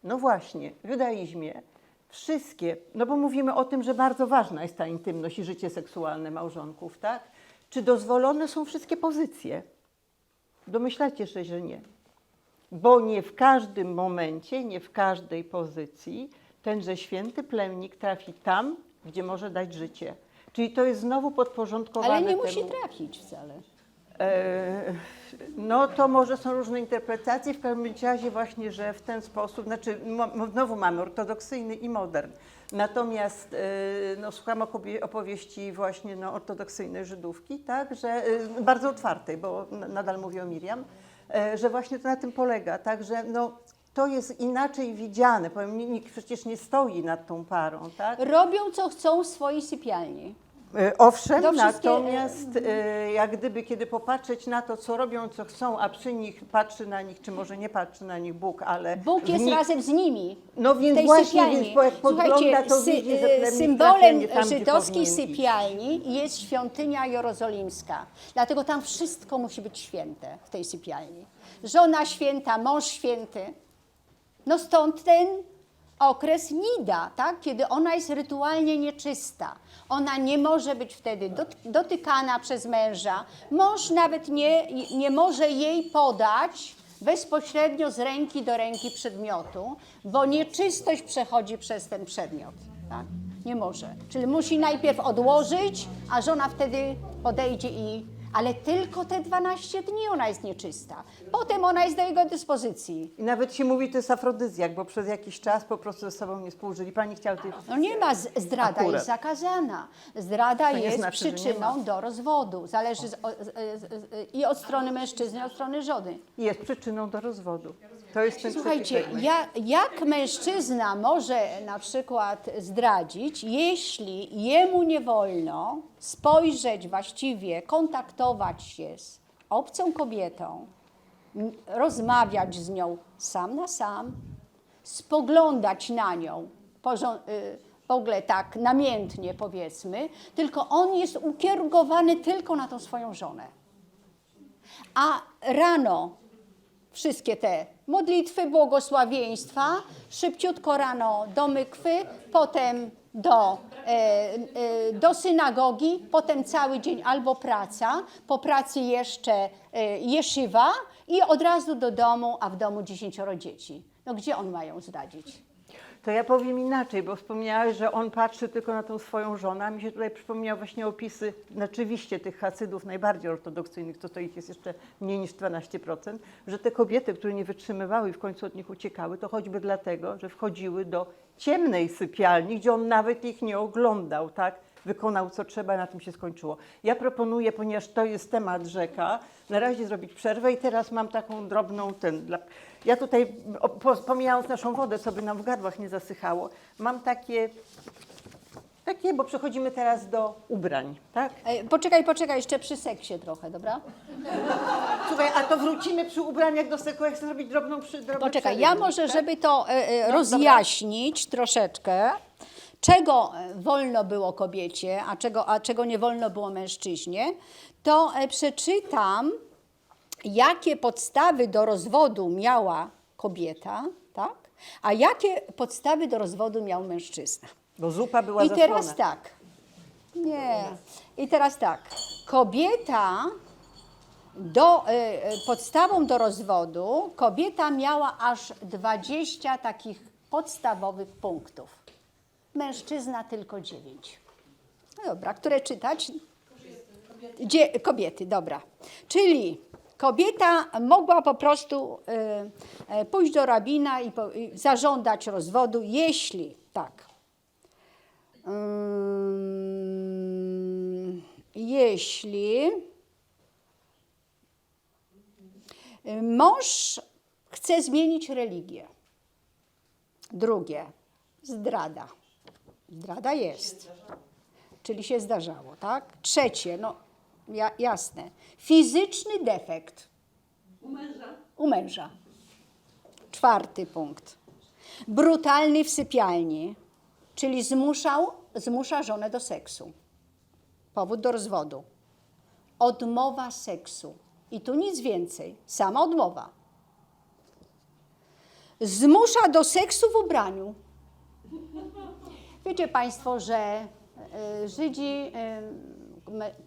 no właśnie, w judaizmie wszystkie, no bo mówimy o tym, że bardzo ważna jest ta intymność i życie seksualne małżonków, tak? Czy dozwolone są wszystkie pozycje? Domyślacie się, że nie. Bo nie w każdym momencie, nie w każdej pozycji tenże święty plemnik trafi tam, gdzie może dać życie. Czyli to jest znowu podporządkowane Ale nie temu. musi trafić wcale. No to może są różne interpretacje, w każdym razie właśnie, że w ten sposób, znaczy znowu mamy ortodoksyjny i modern. Natomiast no, słucham opowieści właśnie no, ortodoksyjnej Żydówki, tak, że bardzo otwartej, bo nadal mówię o Miriam, że właśnie to na tym polega, tak, że no, to jest inaczej widziane, powiem, nikt przecież nie stoi nad tą parą, tak? Robią co chcą w swojej sypialni. Owszem, To wszystkie- natomiast jak gdyby kiedy popatrzeć na to, co robią, co chcą, a przy nich patrzy na nich, czy może nie patrzy na nich Bóg, ale Bóg w jest nich, razem z nimi. no w więc tej właśnie, sypialni. więc jak podgląda, to widzi, że plemnik trafia symbolem nie tam, gdzie żydowskiej powinien iść. sypialni jest świątynia jerozolimska. Dlatego tam wszystko musi być święte w tej sypialni. Żona święta, mąż święty. No stąd ten okres nida, tak? Kiedy ona jest rytualnie nieczysta. Ona nie może być wtedy dotykana przez męża. Mąż nawet nie może jej podać bezpośrednio z ręki do ręki przedmiotu, bo nieczystość przechodzi przez ten przedmiot. Tak? Nie może. Czyli musi najpierw odłożyć, a żona wtedy podejdzie ale tylko te 12 dni ona jest nieczysta. Potem ona jest do jego dyspozycji. I nawet się mówi, to jest afrodyzjak, bo przez jakiś czas po prostu ze sobą nie współżyli. Pani chciała tutaj... No nie ma, zdrada Akurat. jest zakazana. Zdrada To nie jest znaczy, że nie przyczyną do rozwodu. Zależy i od strony mężczyzny, i od strony żony. Jest przyczyną do rozwodu. To jest ten Słuchajcie, trzeci segment. jak mężczyzna może na przykład zdradzić, jeśli jemu nie wolno spojrzeć właściwie, kontaktować się z obcą kobietą, rozmawiać z nią sam na sam, spoglądać na nią, w ogóle tak namiętnie powiedzmy, tylko on jest ukierunkowany tylko na tą swoją żonę. A rano wszystkie te modlitwy, błogosławieństwa, szybciutko rano do mykwy, potem do synagogi, potem cały dzień albo praca, po pracy jeszcze jeszywa i od razu do domu, a w domu 10 dzieci. No gdzie on ma ją zdradzić? To ja powiem inaczej, bo wspomniałeś, że on patrzy tylko na tą swoją żonę, a mi się tutaj przypomniały właśnie opisy rzeczywiście tych Hasydów najbardziej ortodoksyjnych, to ich jest jeszcze mniej niż 12%, że te kobiety, które nie wytrzymywały i w końcu od nich uciekały, to choćby dlatego, że wchodziły do ciemnej sypialni, gdzie on nawet ich nie oglądał, tak? Wykonał co trzeba, na tym się skończyło. Ja proponuję, ponieważ to jest temat rzeka, na razie zrobić przerwę i teraz mam taką drobną ja tutaj, pomijając naszą wodę, co by nam w gardłach nie zasychało, mam takie, bo przechodzimy teraz do ubrań, tak? Poczekaj, jeszcze przy seksie trochę, dobra? Słuchaj, a to wrócimy przy ubraniach do seksu, jak chcę zrobić drobną Poczekaj, ja może, żeby to rozjaśnić troszeczkę, czego wolno było kobiecie, a czego nie wolno było mężczyźnie, to przeczytam, jakie podstawy do rozwodu miała kobieta, tak? A jakie podstawy do rozwodu miał mężczyzna. Bo zupa była I teraz zasłona. tak. Nie. I teraz tak. Kobieta podstawą do rozwodu kobieta miała aż 20 takich podstawowych punktów. Mężczyzna tylko 9. No dobra, które czytać? Kobiety, dobra. Czyli kobieta mogła po prostu pójść do rabina i zażądać rozwodu, jeśli tak. Jeśli mąż chce zmienić religię. Drugie, zdrada. Zdrada jest, czyli się zdarzało, tak? Trzecie, no jasne, fizyczny defekt. U męża. Czwarty punkt. Brutalny w sypialni, czyli zmusza żonę do seksu. Powód do rozwodu. Odmowa seksu. I tu nic więcej, sama odmowa. Zmusza do seksu w ubraniu. Wiecie Państwo, że Żydzi,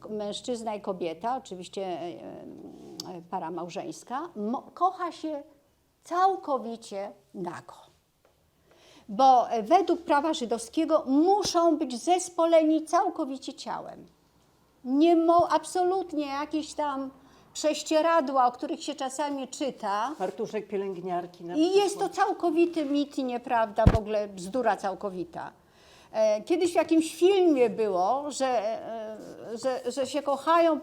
mężczyzna i kobieta, oczywiście para małżeńska, kocha się całkowicie nago. Bo według prawa żydowskiego muszą być zespoleni całkowicie ciałem. Nie absolutnie jakieś tam prześcieradła, o których się czasami czyta. Fartuszek pielęgniarki na I przykład. jest to całkowity mit i nieprawda, w ogóle bzdura całkowita. Kiedyś w jakimś filmie było, że się kochają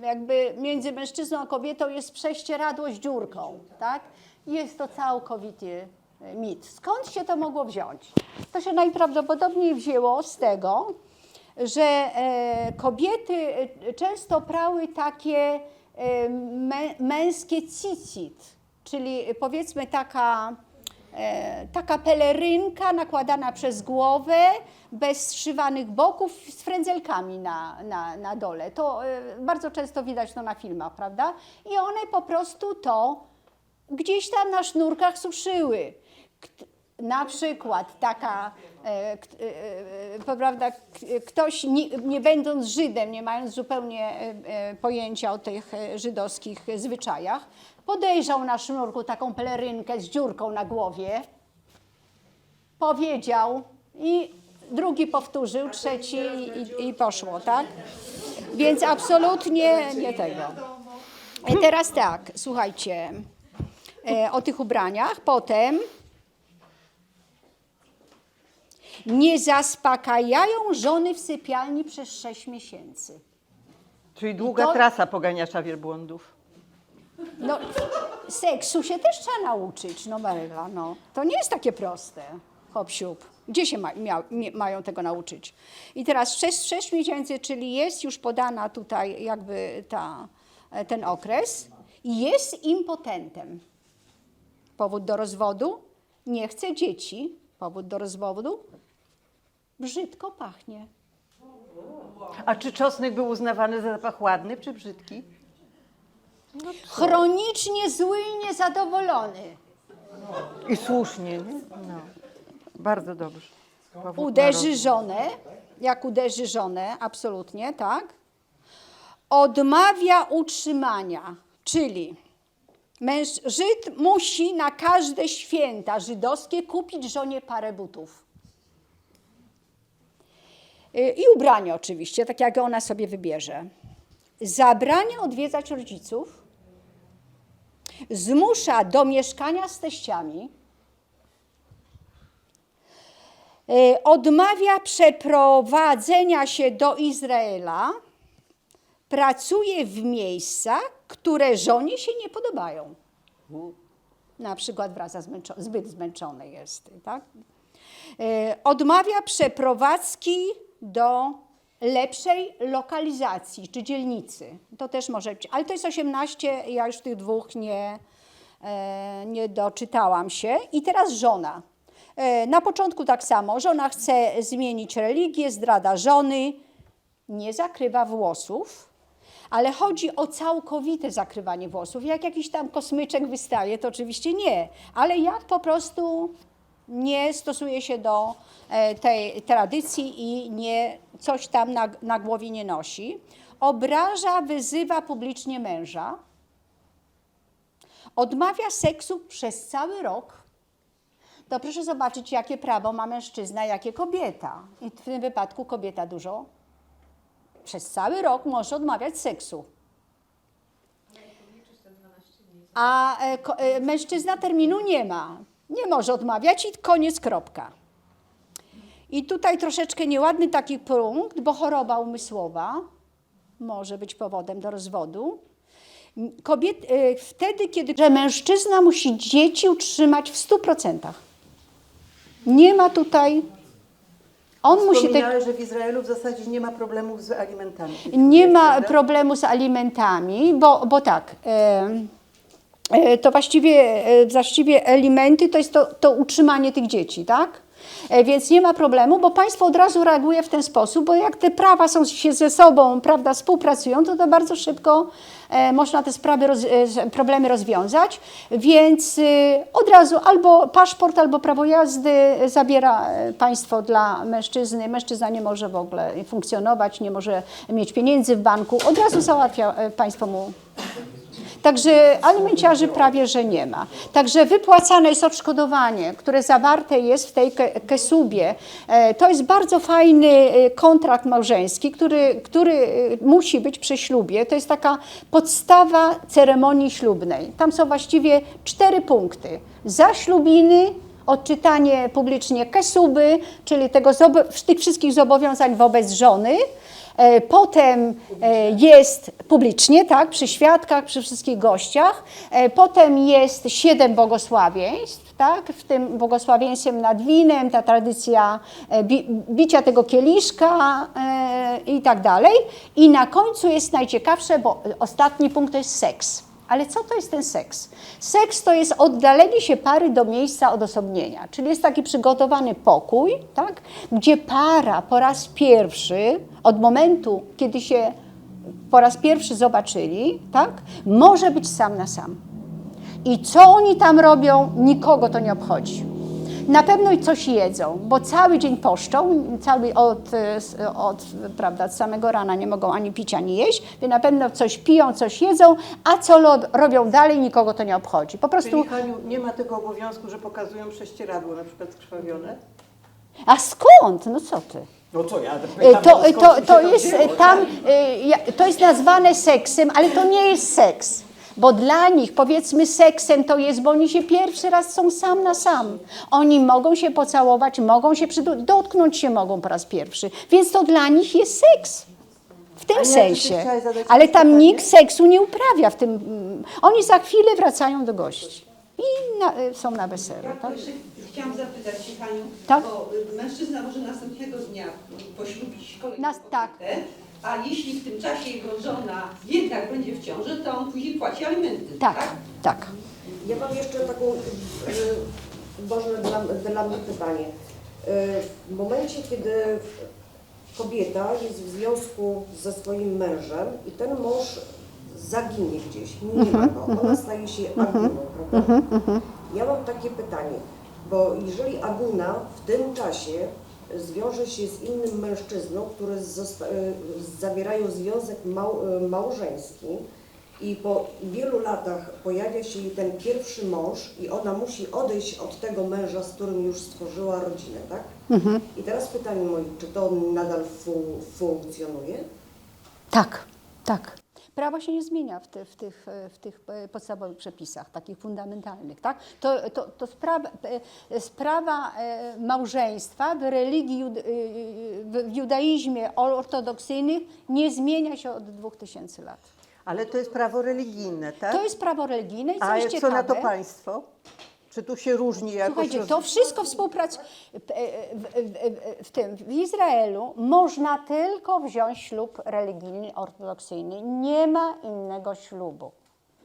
jakby między mężczyzną a kobietą jest prześcieradło z dziurką, tak? Jest to całkowity mit. Skąd się to mogło wziąć? To się najprawdopodobniej wzięło z tego, że kobiety często prały takie męskie cicit, czyli powiedzmy taka pelerynka nakładana przez głowę, bez zszywanych boków, z frędzelkami na dole. To bardzo często widać to na filmach, prawda? I one po prostu to gdzieś tam na sznurkach suszyły. Na przykład taka, prawda, ktoś nie będąc Żydem, nie mając zupełnie pojęcia o tych żydowskich zwyczajach, podejrzał na sznurku taką pelerynkę z dziurką na głowie, powiedział i drugi powtórzył, trzeci i poszło, tak? Więc absolutnie nie tego. I teraz tak, słuchajcie, o tych ubraniach. Potem nie zaspokajają żony w sypialni przez 6 miesięcy. Czyli długa trasa poganiacza wielbłądów. No, seksu się też trzeba nauczyć, no Maryla, no. To nie jest takie proste, hop siup. Gdzie się mają tego nauczyć? I teraz 6 miesięcy, czyli jest już podana tutaj jakby ten okres i jest impotentem. Powód do rozwodu, nie chce dzieci, powód do rozwodu, brzydko pachnie. A czy czosnek był uznawany za zapach ładny czy brzydki? No Chronicznie zły i niezadowolony. I słusznie, nie? No. Bardzo dobrze. Uderzy żonę, jak uderzy żonę, absolutnie, tak? Odmawia utrzymania, czyli Żyd musi na każde święta żydowskie kupić żonie parę butów. I ubranie oczywiście, tak jak ona sobie wybierze. Zabrania odwiedzać rodziców, zmusza do mieszkania z teściami, odmawia przeprowadzenia się do Izraela, pracuje w miejscach, które żonie się nie podobają. Na przykład wraca zbyt zmęczony jest, tak? Odmawia przeprowadzki do lepszej lokalizacji czy dzielnicy. To też może być, ale to jest 18, ja już tych dwóch nie doczytałam się. I teraz żona. Na początku tak samo, żona chce zmienić religię, zdrada żony, nie zakrywa włosów, ale chodzi o całkowite zakrywanie włosów. Jak jakiś tam kosmyczek wystaje, to oczywiście nie, ale jak po prostu nie stosuje się do tej tradycji i coś tam na głowie nie nosi. Obraża, wyzywa publicznie męża. Odmawia seksu przez cały rok. To proszę zobaczyć, jakie prawo ma mężczyzna, jakie kobieta. I w tym wypadku kobieta dużo. Przez cały rok może odmawiać seksu. A mężczyzna terminu nie ma. Nie może odmawiać i koniec, kropka. I tutaj troszeczkę nieładny taki punkt, bo choroba umysłowa może być powodem do rozwodu. Wtedy, kiedy mężczyzna musi dzieci utrzymać w 100%. Nie ma tutaj... Wspominałeś, że w Izraelu w zasadzie nie ma problemów z alimentami. Nie ma problemu z alimentami, bo tak, to właściwie alimenty to jest to utrzymanie tych dzieci, tak? Więc nie ma problemu, bo państwo od razu reaguje w ten sposób, bo jak te prawa się ze sobą, prawda, współpracują, to bardzo szybko można te problemy rozwiązać, więc od razu albo paszport, albo prawo jazdy zabiera państwo dla mężczyzny. Mężczyzna nie może w ogóle funkcjonować, nie może mieć pieniędzy w banku, od razu załatwia państwo mu. Także alimenciarzy prawie, że nie ma. Także wypłacane jest odszkodowanie, które zawarte jest w tej kesubie. To jest bardzo fajny kontrakt małżeński, który musi być przy ślubie. To jest taka podstawa ceremonii ślubnej. Tam są właściwie 4 punkty. Zaślubiny, odczytanie publicznie kesuby, czyli tych wszystkich zobowiązań wobec żony. Potem jest publicznie, tak, przy świadkach, przy wszystkich gościach. Potem jest 7 błogosławieństw, tak, w tym błogosławieństwem nad winem, ta tradycja bicia tego kieliszka i tak dalej. I na końcu jest najciekawsze, bo ostatni punkt to jest seks. Ale co to jest ten seks? Seks to jest oddalenie się pary do miejsca odosobnienia, czyli jest taki przygotowany pokój, tak, gdzie para po raz pierwszy, od momentu, kiedy się po raz pierwszy zobaczyli, tak, może być sam na sam. I co oni tam robią, nikogo to nie obchodzi. Na pewno i coś jedzą, bo cały dzień poszczą, od samego rana nie mogą ani pić, ani jeść, więc na pewno coś piją, coś jedzą, a co robią dalej, nikogo to nie obchodzi. Po prostu... Czyli, Haniu, nie ma tego obowiązku, że pokazują prześcieradło, na przykład skrwawione? A skąd? No co ty? No co ja? To jest nazwane seksem, ale to nie jest seks. Bo dla nich, powiedzmy, seksem to jest, bo oni się pierwszy raz są sam na sam. Oni mogą się pocałować, mogą się dotknąć się mogą po raz pierwszy. Więc to dla nich jest seks. W tym sensie. Ale tam nikt seksu nie uprawia w tym. Oni za chwilę wracają do gości. I są na weselu. Tak? Chciałam zapytać się Haniu, tak? bo mężczyzna może następnego dnia poślubić kolejną kobietę, tak. a jeśli w tym czasie jego żona jednak będzie w ciąży, to on później płaci alimenty, tak? Tak, tak. Ja mam jeszcze taką ważne dla mnie pytanie. W momencie, kiedy kobieta jest w związku ze swoim mężem i ten mąż zaginie gdzieś, nie ma go, ona staje się aguną, prawda? Ja mam takie pytanie, bo jeżeli aguna w tym czasie zwiąże się z innym mężczyzną, który zawierają związek małżeński i po wielu latach pojawia się jej ten pierwszy mąż i ona musi odejść od tego męża, z którym już stworzyła rodzinę, tak? I teraz pytanie moje, czy to nadal funkcjonuje? Tak, tak. Prawo się nie zmienia w tych podstawowych przepisach, takich fundamentalnych. Tak? To sprawa małżeństwa w religii, w judaizmie ortodoksyjnych nie zmienia się od 2000 lat. Ale to jest prawo religijne, tak? To jest prawo religijne i co A jest co ciekawe, na to państwo? Czy tu się różni jakoś? Słuchajcie, to wszystko współpracuje. W Izraelu można tylko wziąć ślub religijny, ortodoksyjny. Nie ma innego ślubu.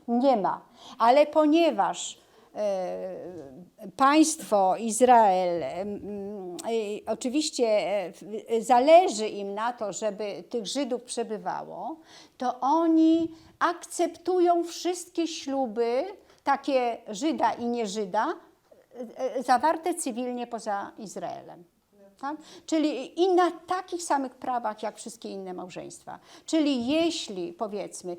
Nie ma. Ale ponieważ państwo Izrael oczywiście zależy im na to, żeby tych Żydów przebywało, to oni akceptują wszystkie śluby, takie Żyda i nie Żyda, zawarte cywilnie poza Izraelem. Tak? Czyli i na takich samych prawach jak wszystkie inne małżeństwa. Czyli jeśli, powiedzmy,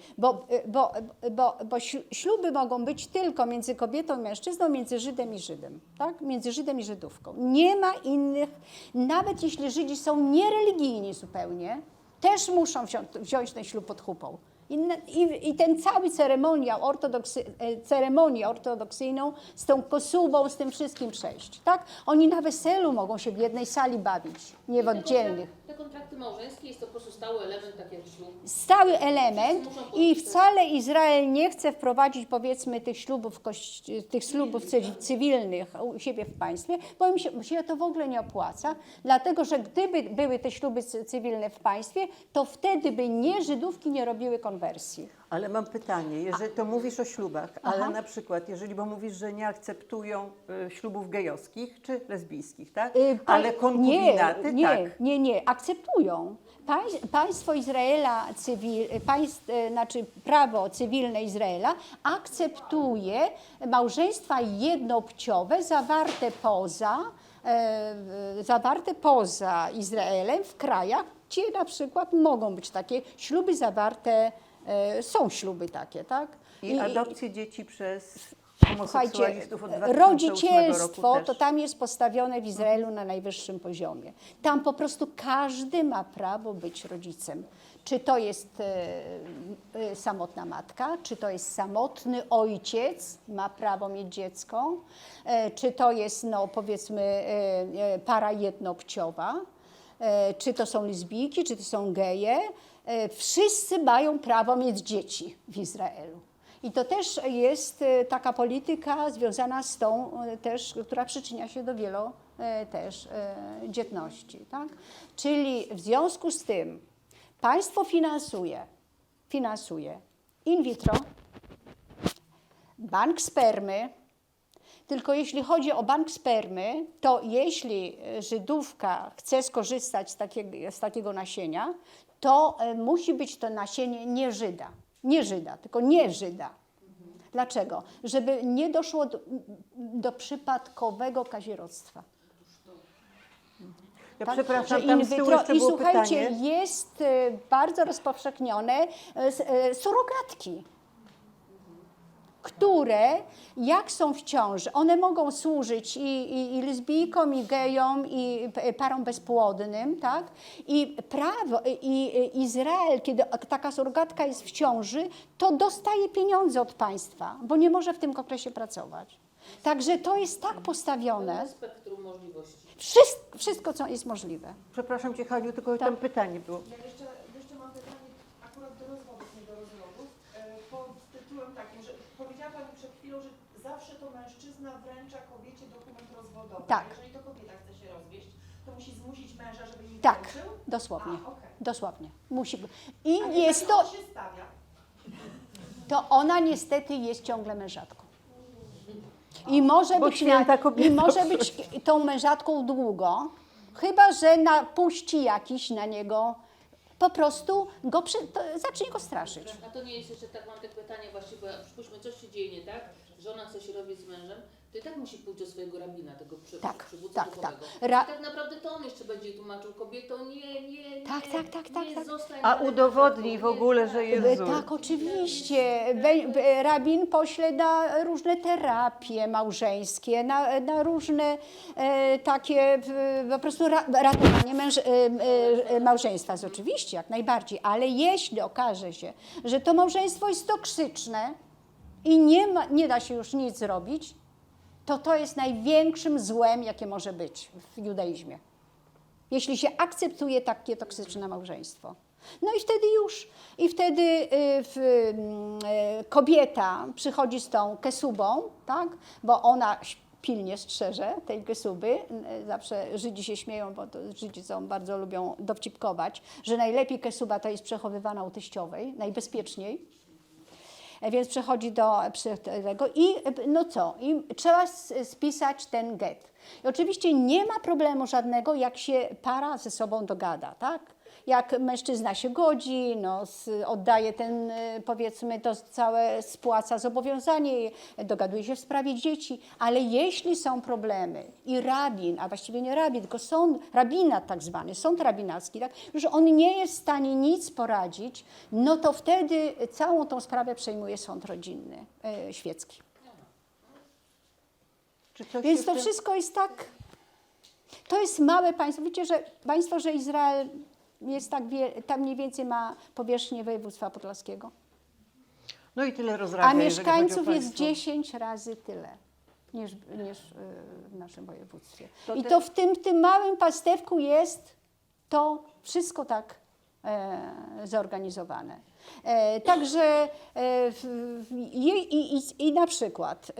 bo śluby mogą być tylko między kobietą i mężczyzną, między Żydem i Żydem, tak? Między Żydem i Żydówką. Nie ma innych, nawet jeśli Żydzi są niereligijni zupełnie, też muszą wziąć ten ślub pod chupą. I ten cały ceremonię ortodoksyjną z tą kosubą, z tym wszystkim przejść. Tak? Oni na weselu mogą się w jednej sali bawić, nie w oddzielnych. Te kontrakty małżeńskie jest to po prostu stały element, tak jak ślub. Stały element i wcale Izrael nie chce wprowadzić, powiedzmy, tych ślubów cywilnych u siebie w państwie, bo im się to w ogóle nie opłaca, dlatego że gdyby były te śluby cywilne w państwie, to wtedy by Żydówki nie robiły konwersji. Ale mam pytanie, jeżeli to mówisz o ślubach, ale na przykład, bo mówisz, że nie akceptują ślubów gejowskich czy lesbijskich, tak? Ale konkubinaty, tak. Nie, akceptują. Państwo Izraela, znaczy prawo cywilne Izraela akceptuje małżeństwa jednopłciowe zawarte poza Izraelem w krajach, gdzie na przykład mogą być takie śluby zawarte, są śluby takie, tak? I adopcje dzieci przez homoseksualistów od 2008 rodzicielstwo roku to tam jest postawione w Izraelu na najwyższym poziomie. Tam po prostu każdy ma prawo być rodzicem. Czy to jest samotna matka, czy to jest samotny ojciec, ma prawo mieć dziecko, czy to jest, no powiedzmy, para jednopłciowa, czy to są lesbijki, czy to są geje. Wszyscy mają prawo mieć dzieci w Izraelu. I to też jest taka polityka związana z tą też, która przyczynia się do też dzietności, tak? Czyli w związku z tym państwo finansuje in vitro, bank spermy, tylko jeśli chodzi o bank spermy, to jeśli Żydówka chce skorzystać z takiego nasienia, to musi być to nasienie nie Żyda, tylko nie Żyda. Dlaczego? Żeby nie doszło do przypadkowego kazirodztwa. Ja tak? przepraszam, tam z tyłu jeszcze I było słuchajcie, pytanie. jest bardzo rozpowszechnione surogatki, które jak są w ciąży, one mogą służyć i lesbijkom, i gejom, i parom bezpłodnym, tak? I Izrael, kiedy taka surogatka jest w ciąży, to dostaje pieniądze od państwa, bo nie może w tym okresie pracować. Także to jest tak postawione. Spektrum możliwości. Wszystko, co jest możliwe. Przepraszam Cię, Haniu, tylko tam pytanie było. Ja jeszcze mam pytanie akurat do rozwodów, nie do rozwodów, pod tytułem takim, że powiedziała Pani przed chwilą, że zawsze to mężczyzna wręcza kobiecie dokument rozwodowy. Tak. Jeżeli to kobieta chce się rozwieść, to musi zmusić męża, żeby jej Tak, wręczył? dosłownie. Okay. Dosłownie. Musi. I A jest to, się stawia? to ona niestety jest ciągle mężatką. I może być tą mężatką długo, chyba że napuści jakiś na niego, po prostu zacznie go straszyć. A to nie jest jeszcze tak, mam takie pytanie właściwie, bo przypuśćmy, coś się dzieje nie tak, żona chce się robić z mężem, to i tak musi pójść do swojego rabina, tego przywódcy duchowego. I tak naprawdę to on jeszcze będzie tłumaczył kobietom, nie zostań. A udowodni w ogóle, że jest zły. Tak, oczywiście. Rabin pośle na różne terapie małżeńskie, na różne takie po prostu ratowanie małżeństwa, oczywiście, jak najbardziej. Ale jeśli okaże się, że to małżeństwo jest toksyczne i nie da się już nic zrobić, to jest największym złem, jakie może być w judaizmie. Jeśli się akceptuje takie toksyczne małżeństwo. No i wtedy kobieta przychodzi z tą kesubą, tak? Bo ona pilnie strzeże tej kesuby. Zawsze Żydzi się śmieją, bo Żydzi bardzo lubią dowcipkować, że najlepiej kesuba to jest przechowywana u teściowej, najbezpieczniej. Więc przechodzi do tego i no co? I trzeba spisać ten get. I oczywiście nie ma problemu żadnego, jak się para ze sobą dogada, tak? Jak mężczyzna się godzi, oddaje ten, powiedzmy, to całe spłaca zobowiązanie, dogaduje się w sprawie dzieci, ale jeśli są problemy i rabin, a właściwie nie rabin, tylko rabinat tak zwany, sąd rabinacki, tak, że on nie jest w stanie nic poradzić, no to wtedy całą tą sprawę przejmuje sąd rodzinny, świecki. Więc to wszystko jest tak, to jest małe państwo. Wiecie, że państwo, że Izrael jest tak tam mniej więcej ma powierzchnię województwa podlaskiego. No i tyle rozrabia. A mieszkańców jest 10 razy tyle niż w naszym województwie. I to w tym małym pastewku jest to wszystko tak zorganizowane. Także i na przykład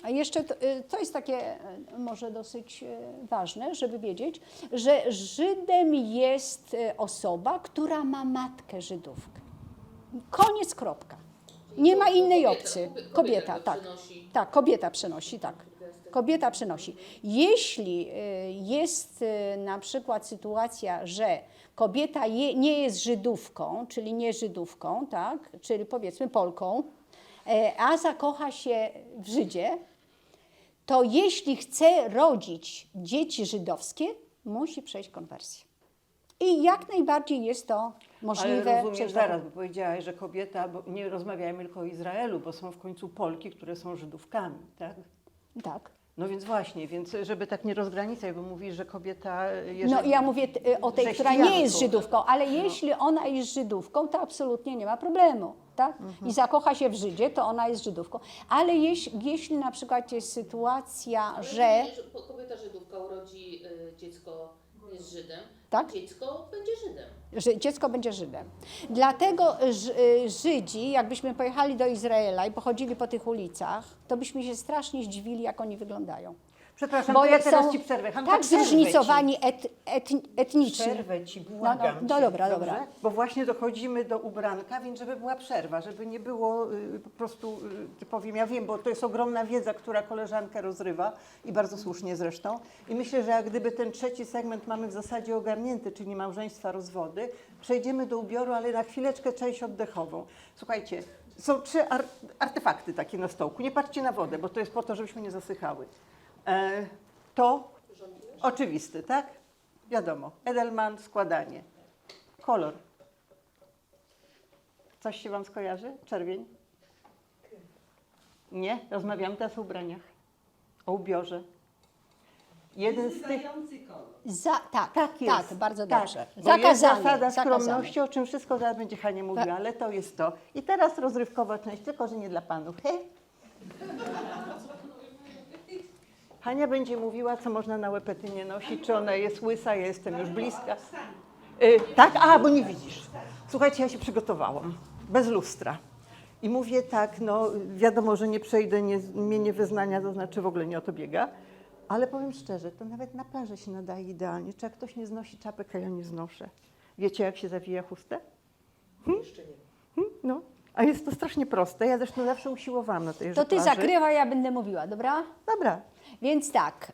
jeszcze to jest takie może dosyć ważne, żeby wiedzieć, że Żydem jest osoba, która ma matkę Żydówkę. Koniec, kropka. Nie ma innej opcji. Kobieta, tak. Przynosi. Tak, kobieta przenosi, tak. Kobieta przenosi. Jeśli jest na przykład sytuacja, że kobieta nie jest Żydówką, czyli nie Żydówką, tak, czyli powiedzmy Polką, a zakocha się w Żydzie, to jeśli chce rodzić dzieci żydowskie, musi przejść konwersję. I jak najbardziej jest to możliwe. Ale rozumiesz zaraz, bo powiedziałaś, że kobieta, bo nie rozmawiajmy tylko o Izraelu, bo są w końcu Polki, które są Żydówkami, tak? Tak. No więc właśnie, więc żeby tak nie rozgranicać, bo mówisz, że kobieta... No ja mówię o tej, która nie jest Żydówką, ale jeśli ona jest Żydówką, to absolutnie nie ma problemu, tak? I zakocha się w Żydzie, to ona jest Żydówką. Ale jeśli na przykład jest sytuacja, że... Kobieta Żydówka urodzi dziecko jest Żydem, tak? dziecko będzie Żydem. Dziecko będzie Żydem. Dlatego Żydzi, jakbyśmy pojechali do Izraela i pochodzili po tych ulicach, to byśmy się strasznie zdziwili, jak oni wyglądają. Przepraszam, bo ja teraz Ci przerwę. Tak zróżnicowani etnicznie. Przerwę Ci, błagam No dobra, dobra. Bo właśnie dochodzimy do ubranka, więc żeby była przerwa, żeby nie było po prostu, powiem, ja wiem, bo to jest ogromna wiedza, która koleżankę rozrywa i bardzo słusznie zresztą. I myślę, że jak gdyby ten trzeci segment mamy w zasadzie ogarnięty, czyli małżeństwa, rozwody, przejdziemy do ubioru, ale na chwileczkę część oddechową. Słuchajcie, są 3 artefakty takie na stołku. Nie patrzcie na wodę, bo to jest po to, żebyśmy nie zasychały. To oczywisty, tak? Wiadomo. Edelman, składanie. Kolor. Coś się Wam skojarzy? Czerwień? Nie? Rozmawiamy teraz o ubraniach. O ubiorze. Jeden z tych... Tak jest. Tak, bardzo dobrze. Bo jest zasada skromności, o czym wszystko zaraz będzie Hania mówiła, ale to jest to. I teraz rozrywkowa część, tylko że nie dla panów. Hania będzie mówiła, co można na łepetynie nosić, czy ona jest łysa, ja jestem już bliska. Tak? A, bo nie widzisz. Słuchajcie, ja się przygotowałam, bez lustra. I mówię tak, no wiadomo, że nie przejdę, zmienię wyznania, to znaczy w ogóle nie o to biega, ale powiem szczerze, to nawet na plaży się nadaje idealnie. Czy jak ktoś nie znosi czapek, a ja nie znoszę. Wiecie, jak się zawija chustę? Jeszcze nie. No, a jest to strasznie proste. Ja zresztą zawsze usiłowałam na tej To ty zakrywaj, ja będę mówiła, dobra? Dobra. Więc tak,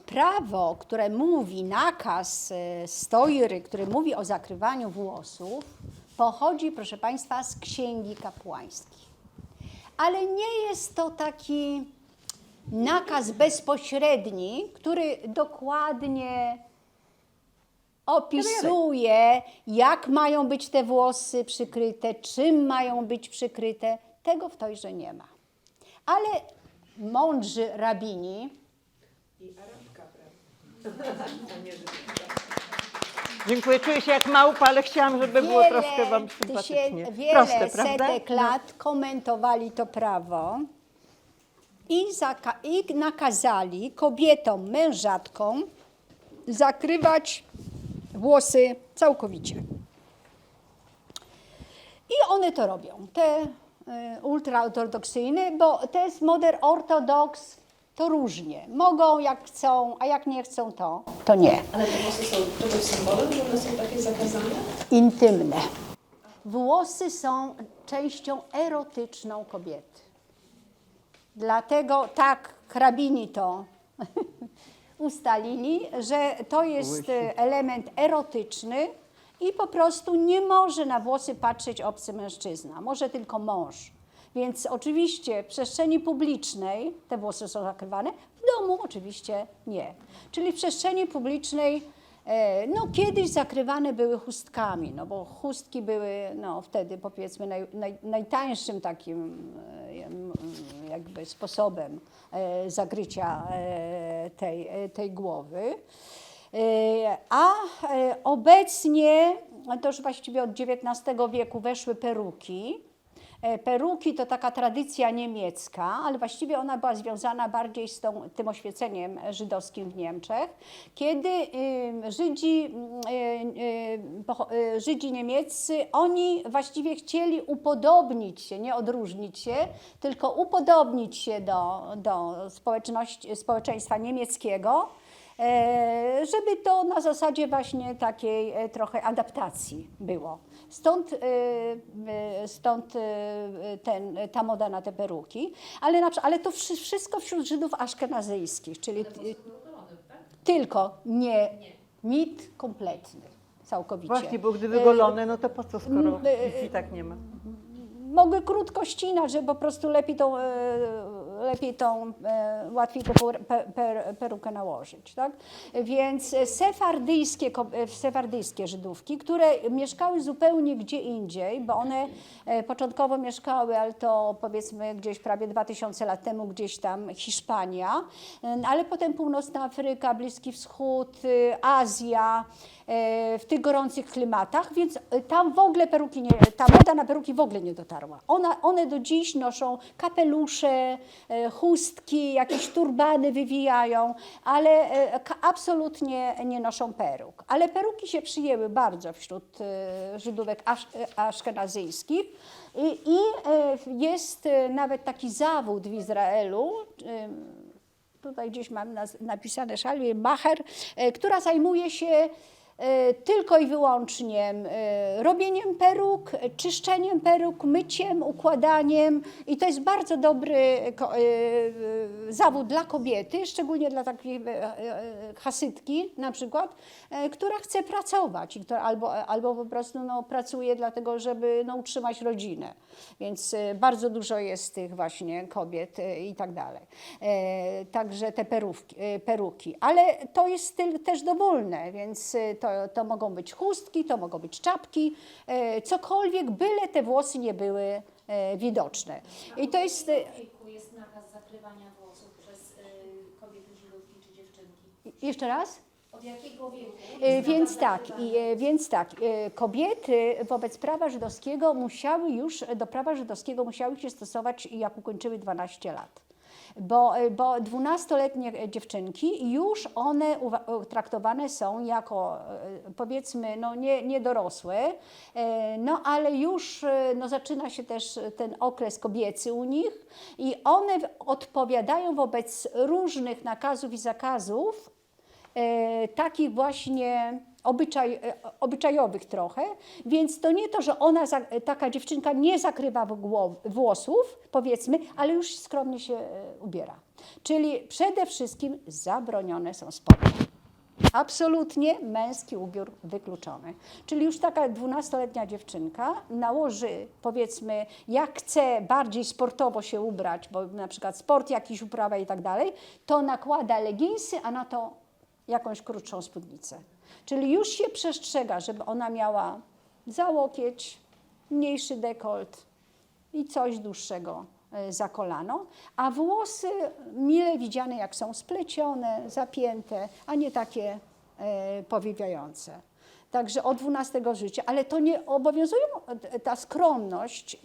prawo, które mówi, nakaz Stoiry, który mówi o zakrywaniu włosów, pochodzi, proszę Państwa, z Księgi Kapłańskiej. Ale nie jest to taki nakaz bezpośredni, który dokładnie opisuje, jak mają być te włosy przykryte, czym mają być przykryte. Tego w Tojrze nie ma. Ale mądrzy rabini I Arabka, prawda? Dziękuję, czuję się jak małpa, ale chciałam, żeby było troszkę Wam sympatycznie. Wiele Proste, prawda? setek lat komentowali to prawo i nakazali kobietom, mężatkom zakrywać włosy całkowicie. I one to robią, te ultraortodoksyjne, bo to jest modern ortodoks, to różnie. Mogą jak chcą, a jak nie chcą, to nie. Ale te włosy są czegoś symbolem, że one są takie zakazane? Intymne. Włosy są częścią erotyczną kobiety. Dlatego tak hrabini to ustalili, że to jest element erotyczny i po prostu nie może na włosy patrzeć obcy mężczyzna, może tylko mąż. Więc oczywiście w przestrzeni publicznej te włosy są zakrywane, w domu oczywiście nie. Czyli w przestrzeni publicznej no kiedyś zakrywane były chustkami, no bo chustki były no wtedy powiedzmy najtańszym takim jakby sposobem zakrycia tej głowy. A obecnie, to już właściwie od XIX wieku weszły peruki. Peruki to taka tradycja niemiecka, ale właściwie ona była związana bardziej z tym oświeceniem żydowskim w Niemczech, kiedy Żydzi niemieccy, oni właściwie chcieli upodobnić się, nie odróżnić się, tylko upodobnić się do społeczeństwa niemieckiego, żeby to na zasadzie właśnie takiej trochę adaptacji było. Stąd ta moda na te peruki, ale to wszystko wśród Żydów aszkenazyjskich, czyli tylko nie mit kompletny, całkowicie. Właśnie, bo gdyby golone, no to po co, skoro i tak nie ma? Mogły krótko ścinać, że po prostu łatwiej tą perukę nałożyć, tak? Więc sefardyjskie Żydówki, które mieszkały zupełnie gdzie indziej, bo one początkowo mieszkały, ale to powiedzmy gdzieś prawie 2000 lat temu, gdzieś tam Hiszpania, ale potem Północna Afryka, Bliski Wschód, Azja, w tych gorących klimatach, więc tam w ogóle ta moda na peruki w ogóle nie dotarła. One do dziś noszą kapelusze, chustki, jakieś turbany wywijają, ale absolutnie nie noszą peruk. Ale peruki się przyjęły bardzo wśród Żydówek aszkenazyjskich i jest nawet taki zawód w Izraelu, tutaj gdzieś mam napisane Szalwie Macher, która zajmuje się tylko i wyłącznie robieniem peruk, czyszczeniem peruk, myciem, układaniem i to jest bardzo dobry zawód dla kobiety, szczególnie dla takiej hasytki na przykład, która chce pracować albo po prostu pracuje dlatego, żeby też rodzinę. Więc bardzo dużo jest tych właśnie kobiet i tak dalej. Także te peruki. Ale to jest też dowolne, więc to mogą być chustki, to mogą być czapki, cokolwiek, byle te włosy nie były widoczne. I to jest... Jest nakaz zakrywania włosów przez kobiety żydówki czy dziewczynki? Jeszcze raz? Od jakiego wieku? Więc tak, kobiety wobec prawa żydowskiego do prawa żydowskiego musiały się stosować, jak ukończyły 12 lat. Bo 12-letnie dziewczynki już one traktowane są jako powiedzmy niedorosłe, ale już zaczyna się też ten okres kobiecy u nich i one odpowiadają wobec różnych nakazów i zakazów, takich właśnie obyczajowych trochę, więc to nie to, że taka dziewczynka nie zakrywa włosów, powiedzmy, ale już skromnie się ubiera. Czyli przede wszystkim zabronione są spodnie. Absolutnie męski ubiór wykluczony. Czyli już taka 12-letnia dziewczynka nałoży, powiedzmy, jak chce bardziej sportowo się ubrać, bo na przykład sport jakiś uprawia i tak dalej, to nakłada leginsy, a na to jakąś krótszą spódnicę. Czyli już się przestrzega, żeby ona miała za łokieć, mniejszy dekolt i coś dłuższego za kolano, a włosy mile widziane jak są splecione, zapięte, a nie takie powiewiające. Także od 12 życia, ale to nie obowiązują, ta skromność,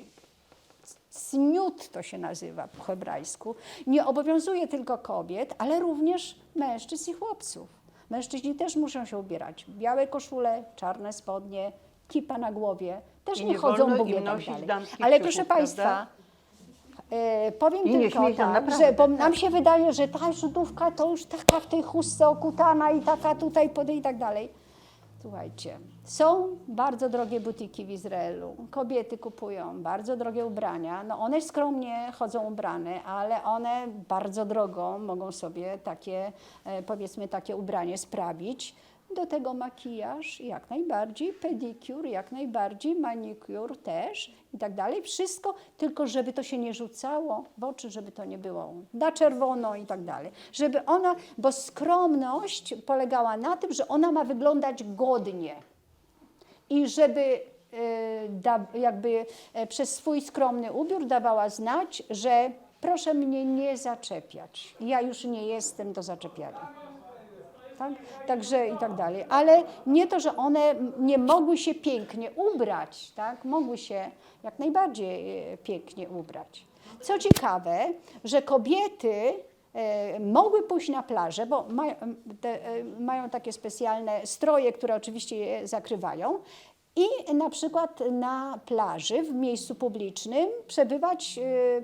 cniut to się nazywa po hebrajsku, nie obowiązuje tylko kobiet, ale również mężczyzn i chłopców. Mężczyźni też muszą się ubierać. Białe koszule, czarne spodnie, kipa na głowie. Też nie chodzą w ogóle tak dalej. Ale proszę Państwa, powiem tylko tak, że bo nam się wydaje, że ta Żydówka to już taka w tej chustce okutana i taka tutaj i tak dalej. Słuchajcie, są bardzo drogie butiki w Izraelu. Kobiety kupują bardzo drogie ubrania. One skromnie chodzą ubrane, ale one bardzo drogo mogą sobie takie, powiedzmy, takie ubranie sprawić. Do tego makijaż jak najbardziej, pedikur jak najbardziej, manikur też i tak dalej. Wszystko, tylko żeby to się nie rzucało w oczy, żeby to nie było na czerwono i tak dalej. Żeby ona, bo skromność polegała na tym, że ona ma wyglądać godnie i żeby jakby przez swój skromny ubiór dawała znać, że proszę mnie nie zaczepiać, ja już nie jestem do zaczepiania. Tak? Także i tak dalej. Ale nie to, że one nie mogły się pięknie ubrać, tak? Mogły się jak najbardziej pięknie ubrać. Co ciekawe, że kobiety mogły pójść na plażę, bo mają takie specjalne stroje, które oczywiście je zakrywają, i na przykład na plaży, w miejscu publicznym przebywać,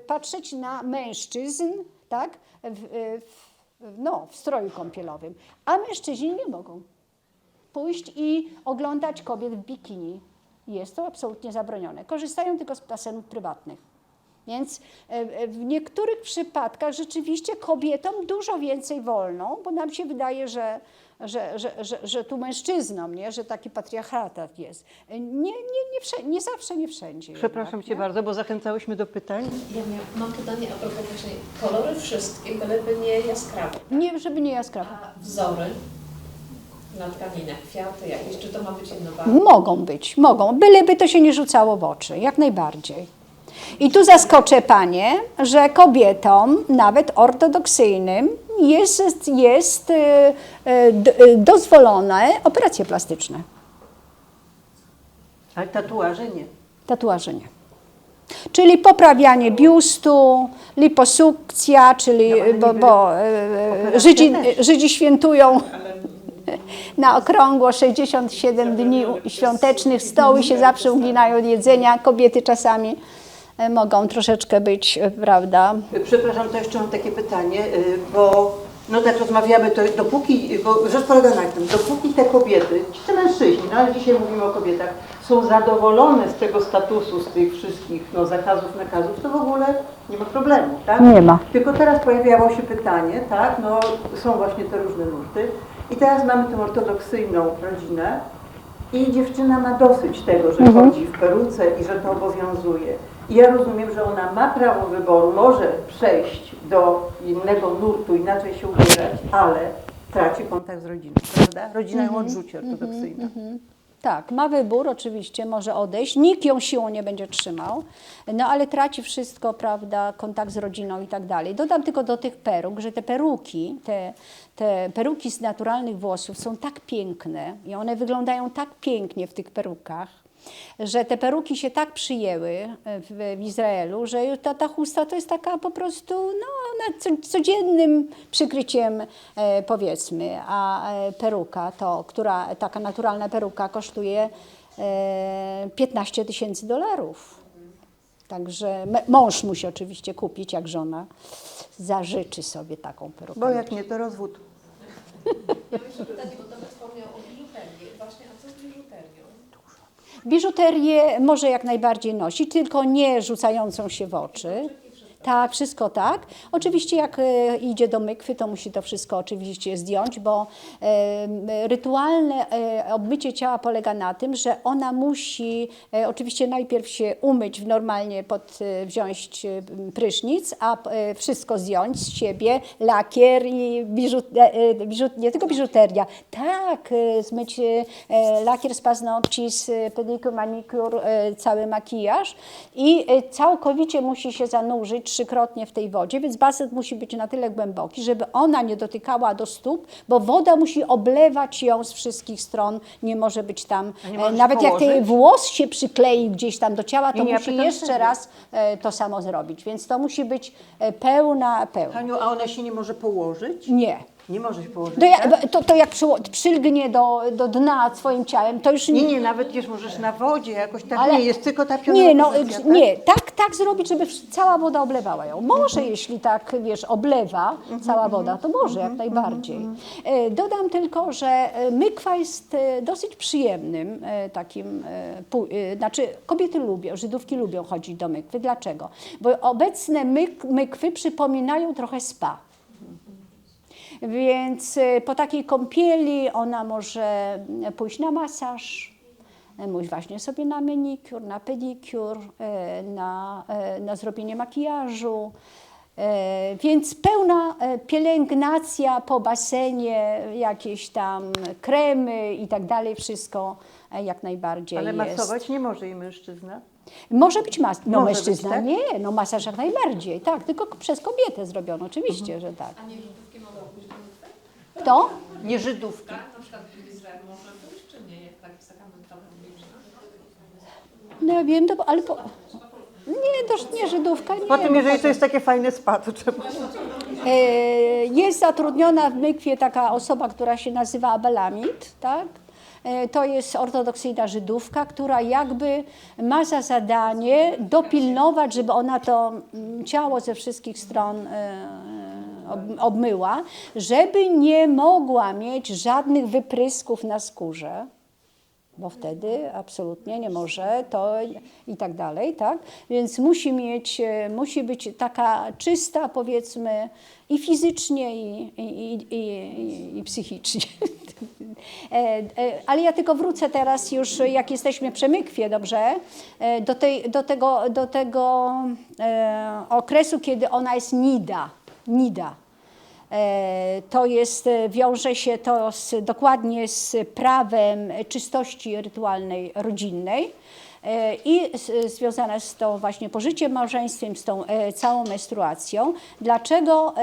patrzeć na mężczyzn, tak? no, w stroju kąpielowym, a mężczyźni nie mogą pójść i oglądać kobiet w bikini. Jest to absolutnie zabronione. Korzystają tylko z basenów prywatnych. Więc w niektórych przypadkach rzeczywiście kobietom dużo więcej wolno, bo nam się wydaje, że tu mężczyznom, nie? Że taki patriarchat jest. Nie zawsze, nie wszędzie. Przepraszam Cię bardzo, bo zachęcałyśmy do pytań. Ja mam pytanie a propos właśnie kolory wszystkie, byleby nie jaskrawe. Nie, żeby nie jaskrawe. A wzory na tkaninach, kwiaty jakieś, czy to ma być jednobarwne? Mogą, byleby to się nie rzucało w oczy, jak najbardziej. I tu zaskoczę Panie, że kobietom, nawet ortodoksyjnym, jest dozwolone operacje plastyczne. Ale tatuaże nie. Tatuaże nie. Czyli poprawianie biustu, liposukcja, czyli bo Żydzi świętują na okrągło 67 dni świątecznych, stoły się zawsze uginają od jedzenia, kobiety czasami mogą troszeczkę być, prawda? Przepraszam, to jeszcze mam takie pytanie, bo no tak rozmawiamy, to dopóki, bo rzecz polega na tym, dopóki te kobiety, czy mężczyźni, no ale dzisiaj mówimy o kobietach, są zadowolone z tego statusu, z tych wszystkich no, zakazów, nakazów, to w ogóle nie ma problemu, tak? Nie ma. Tylko teraz pojawiało się pytanie, tak, no są właśnie te różne nurty i teraz mamy tę ortodoksyjną rodzinę i dziewczyna ma dosyć tego, że chodzi w peruce i że to obowiązuje. I ja rozumiem, że ona ma prawo wyboru, może przejść do innego nurtu, inaczej się ubierać, ale traci kontakt z rodziną, prawda? Rodzina ją odrzuci, ortodoksyjna. Tak, ma wybór, oczywiście, może odejść, nikt ją siłą nie będzie trzymał, no ale traci wszystko, prawda, kontakt z rodziną i tak dalej. Dodam tylko do tych peruk, że te peruki z naturalnych włosów są tak piękne i one wyglądają tak pięknie w tych perukach, że te peruki się tak przyjęły w Izraelu, że ta chusta to jest taka po prostu no, codziennym przykryciem powiedzmy, a peruka taka naturalna peruka kosztuje $15,000. Także mąż musi oczywiście kupić, jak żona zażyczy sobie taką perukę. Bo jak nie, to rozwód. Ja mam jeszcze pytanie, bo Tomek wspomniał o biżuterię. Właśnie, a co z biżuterią? Biżuterię może jak najbardziej nosić, tylko nie rzucającą się w oczy. Tak, wszystko tak. Oczywiście jak idzie do mykwy, to musi to wszystko oczywiście zdjąć, bo rytualne obmycie ciała polega na tym, że ona musi oczywiście najpierw się umyć normalnie, wziąć prysznic, a wszystko zdjąć z siebie, lakier i nie tylko biżuteria. Tak, zmyć lakier z paznokci, z pedikur, manikur, cały makijaż i całkowicie musi się zanurzyć 3-krotnie w tej wodzie, więc basen musi być na tyle głęboki, żeby ona nie dotykała do stóp, bo woda musi oblewać ją z wszystkich stron, nie może być tam, nawet jak ten włos się przyklei gdzieś tam do ciała, to musi jeszcze raz to samo zrobić, więc to musi być pełna. Haniu, a ona się nie może położyć? Nie. Nie może się położyć, to jak przylgnie do dna swoim ciałem, to już nie, nawet wiesz, możesz na wodzie jakoś tak, ale nie, jest tylko ta pionowa pozycja, tak? Nie, tak zrobić, żeby cała woda oblewała ją. Może, jeśli tak, wiesz, oblewa cała woda, to może jak najbardziej. Dodam tylko, że mykwa jest dosyć przyjemnym takim, znaczy kobiety lubią, Żydówki lubią chodzić do mykwy. Dlaczego? Bo obecne mykwy przypominają trochę spa. Więc po takiej kąpieli ona może pójść na masaż, pójść właśnie sobie na manikur, na pedikur, na zrobienie makijażu. Więc pełna pielęgnacja po basenie, jakieś tam kremy i tak dalej, wszystko jak najbardziej jest. Ale masować nie może jej mężczyzna? Może być mężczyzna, być, tak? nie, masaż jak najbardziej, tak, tylko przez kobietę zrobiono, oczywiście, że tak. A nie Żydówki mogą pójść do mykwy? Kto? Nie Żydówki. Tak, na przykład w Izraelu można pójść, czy nie? Jak tak sakramentowe publiczne? No ja wiem, ale nie Żydówka, nie. Potem, jeżeli to jest takie fajne spa, to trzeba... Jest zatrudniona w mykwie taka osoba, która się nazywa abelamit, tak? To jest ortodoksyjna Żydówka, która jakby ma za zadanie dopilnować, żeby ona to ciało ze wszystkich stron obmyła, żeby nie mogła mieć żadnych wyprysków na skórze, bo wtedy absolutnie nie może, to i tak dalej, tak? Więc musi być taka czysta, powiedzmy, i fizycznie, i psychicznie. Ale ja tylko wrócę teraz już, jak jesteśmy przy mykwie, dobrze, do tego okresu, kiedy ona jest nida. To jest, wiąże się to dokładnie z prawem czystości rytualnej rodzinnej i związane z tą właśnie pożyciem małżeństwem, z tą całą menstruacją. Dlaczego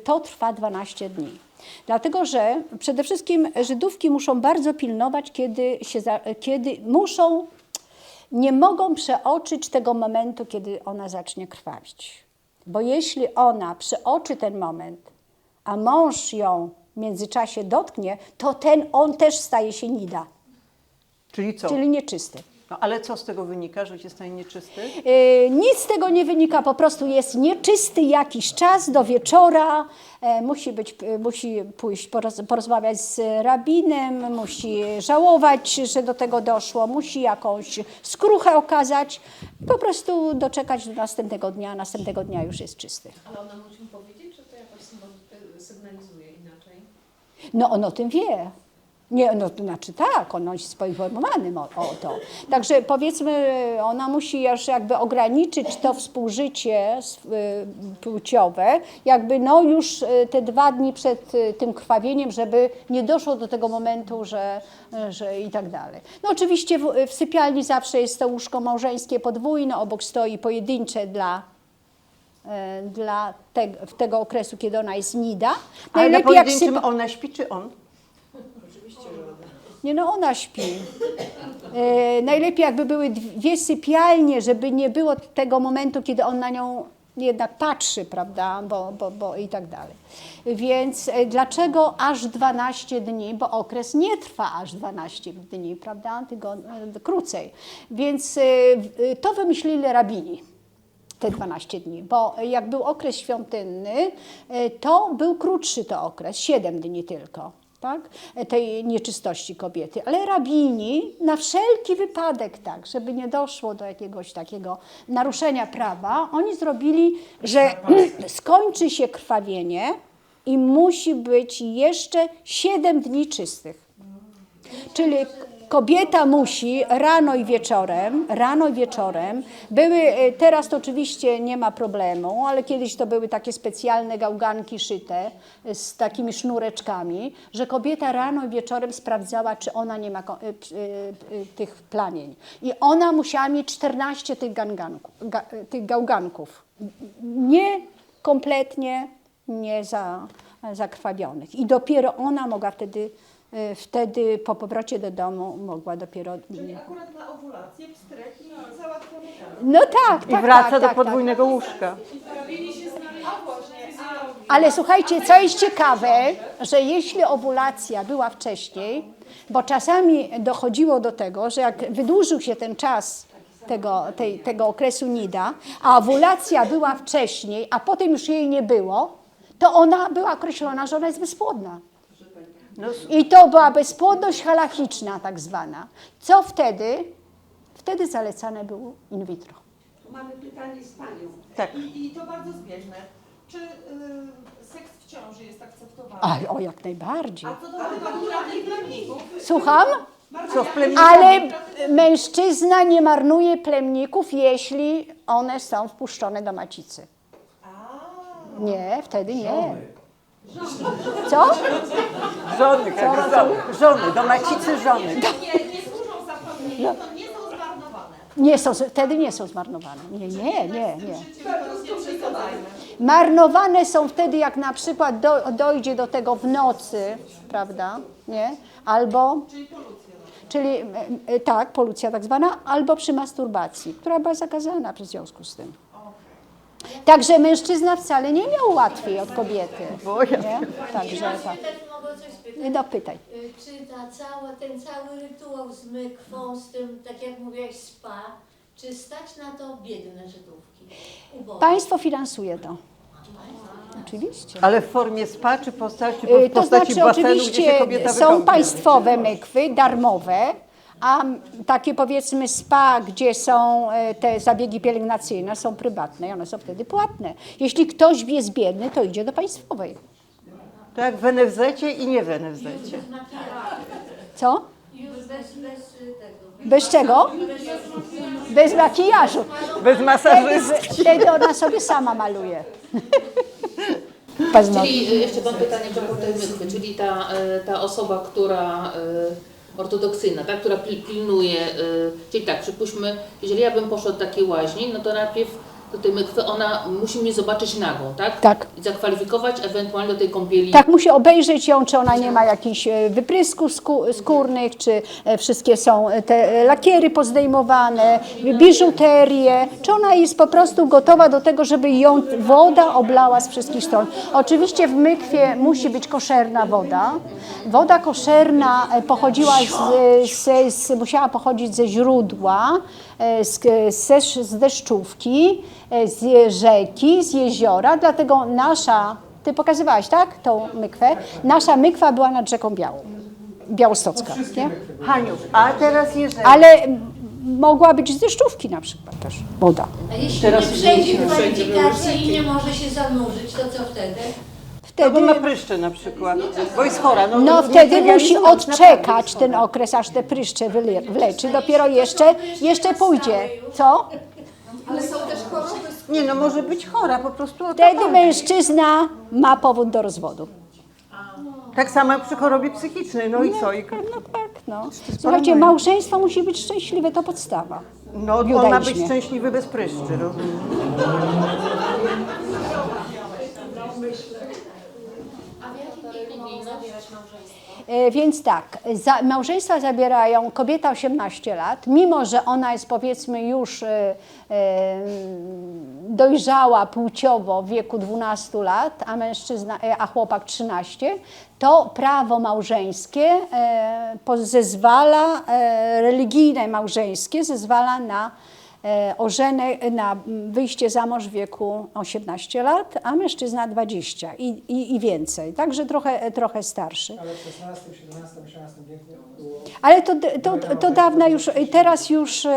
to trwa 12 dni? Dlatego, że przede wszystkim Żydówki muszą bardzo pilnować, kiedy nie mogą przeoczyć tego momentu, kiedy ona zacznie krwawić. Bo jeśli ona przeoczy ten moment, a mąż ją w międzyczasie dotknie, to on też staje się nida. Czyli co? Czyli nieczysty. No ale co z tego wynika, że się stanie nieczysty? Nic z tego nie wynika, po prostu jest nieczysty jakiś czas do wieczora, musi pójść porozmawiać z rabinem, musi żałować, że do tego doszło, musi jakąś skruchę okazać, po prostu doczekać do następnego dnia już jest czysty. Ale ona musi mu powiedzieć, że to jakoś sygnalizuje inaczej? No on o tym wie. Nie, no to znaczy tak, on jest poinformowany o to. Także powiedzmy, ona musi już jakby ograniczyć to współżycie płciowe, jakby no już te 2 dni przed tym krwawieniem, żeby nie doszło do tego momentu, że i tak dalej. No oczywiście w sypialni zawsze jest to łóżko małżeńskie podwójne, obok stoi pojedyncze dla tego okresu, kiedy ona jest nida. Ale na pojedynczym ona śpi, czy on? Nie, no ona śpi. Najlepiej jakby były 2 sypialnie, żeby nie było tego momentu, kiedy on na nią jednak patrzy, prawda, bo i tak dalej. Więc dlaczego aż 12 dni, bo okres nie trwa aż 12 dni, prawda, tylko krócej. Więc to wymyślili rabini, te 12 dni, bo jak był okres świątynny, to był krótszy to okres, 7 dni tylko. Tak? Tej nieczystości kobiety. Ale rabini na wszelki wypadek, tak, żeby nie doszło do jakiegoś takiego naruszenia prawa, oni zrobili, że skończy się krwawienie i musi być jeszcze 7 dni czystych. Czyli kobieta musi rano i wieczorem, teraz to oczywiście nie ma problemu, ale kiedyś to były takie specjalne gałganki szyte z takimi sznureczkami, że kobieta rano i wieczorem sprawdzała, czy ona nie ma tych plamień. I ona musiała mieć 14 tych gałganków. Kompletnie nie zakrwawionych. I dopiero ona mogła wtedy po powrocie do domu mogła dopiero... Czyli akurat na owulację, pstrek i załatwione. No tak. I wraca do podwójnego łóżka. Ale słuchajcie, co jest ciekawe, że jeśli owulacja była wcześniej, bo czasami dochodziło do tego, że jak wydłużył się ten czas tego okresu nida, a owulacja była wcześniej, a potem już jej nie było, to ona była określona, że ona jest bezpłodna. I to była bezpłodność halachiczna tak zwana. Co wtedy? Wtedy zalecane było in vitro. Mamy pytanie z panią. Tak. I to bardzo zbieżne. Czy seks w ciąży jest akceptowany? O, jak najbardziej. A co do naturalnych plemników? Słucham? Co w plemnikach? Ale mężczyzna nie marnuje plemników, jeśli one są wpuszczone do macicy. Nie, wtedy nie. Co? Żony, żony, do macicy żony. Nie służą za plemniki, to nie są zmarnowane. Wtedy nie są zmarnowane. Nie. Marnowane są wtedy, jak na przykład dojdzie do tego w nocy, prawda? Nie? Albo... Czyli tak, polucja tak zwana, albo przy masturbacji, która była zakazana w związku z tym. Także mężczyzna wcale nie miał łatwiej od kobiety. Nie? Także tak. No pytaj. Czy ten cały rytuał z mykwą, z tym, tak jak mówiłaś, spa, czy stać na to biedne Żydówki? Ubogie. Państwo finansuje to. Oczywiście. Ale w formie spa czy w postaci To znaczy basenu, oczywiście gdzie się kobieta są wykąpie? państwowe mykwy, darmowe, a takie powiedzmy spa, gdzie są te zabiegi pielęgnacyjne, są prywatne i one są wtedy płatne. Jeśli ktoś jest biedny, to idzie do państwowej. To jak w NFZ-cie i nie w NFZ-cie. Co? Już bez tego. Bez czego? Bez makijażu. Bez masażystki. Wtedy ona sobie sama maluje. Czyli jeszcze mam pytanie propos tej mykwy, czyli ta osoba, która ortodoksyjna, tak, która pilnuje, czyli tak, przypuśćmy, jeżeli ja bym poszła do takiej łaźni, no to najpierw do tej mykwy ona musi mnie zobaczyć nagą, tak? Tak. I zakwalifikować ewentualnie do tej kąpieli. Tak, musi obejrzeć ją, czy ona nie ma jakichś wyprysków skórnych, czy wszystkie są te lakiery pozdejmowane, biżuterię, czy ona jest po prostu gotowa do tego, żeby ją woda oblała z wszystkich stron. Oczywiście w mykwie musi być koszerna woda. Woda koszerna pochodziła musiała pochodzić ze źródła, z deszczówki, z rzeki, z jeziora, dlatego ty pokazywałaś, tak, tą mykwę? Nasza mykwa była nad rzeką Białostocka, nie? Haniu, a teraz jeżeli... Ale mogła być z deszczówki na przykład też woda. A jeśli nie przejdzie kwalifikacji i nie może się zanurzyć, to co wtedy? Albo ma pryszcze na przykład, bo jest chora. No wtedy musi odczekać ten okres, aż te pryszcze wleczy, dopiero jeszcze pójdzie. Co? Ale są też choroby. Nie, no może być chora po prostu. Wtedy mężczyzna ma powód do rozwodu. Tak samo jak przy chorobie psychicznej, no i co? No tak, no. Słuchajcie, małżeństwo musi być szczęśliwe, to podstawa. No on ma być szczęśliwy bez pryszczy, rozumiem. A w jakim wieku mogą zawierać małżeństwo? Więc tak, małżeństwa zabierają kobieta 18 lat, mimo że ona jest powiedzmy już dojrzała płciowo w wieku 12 lat, a chłopak 13, to prawo małżeńskie zezwala, religijne małżeńskie zezwala na na wyjście za mąż w wieku 18 lat, a mężczyzna 20 i więcej, także trochę starszy. Ale w 16, 17, 18 wieku było... Ale to dawno już, teraz już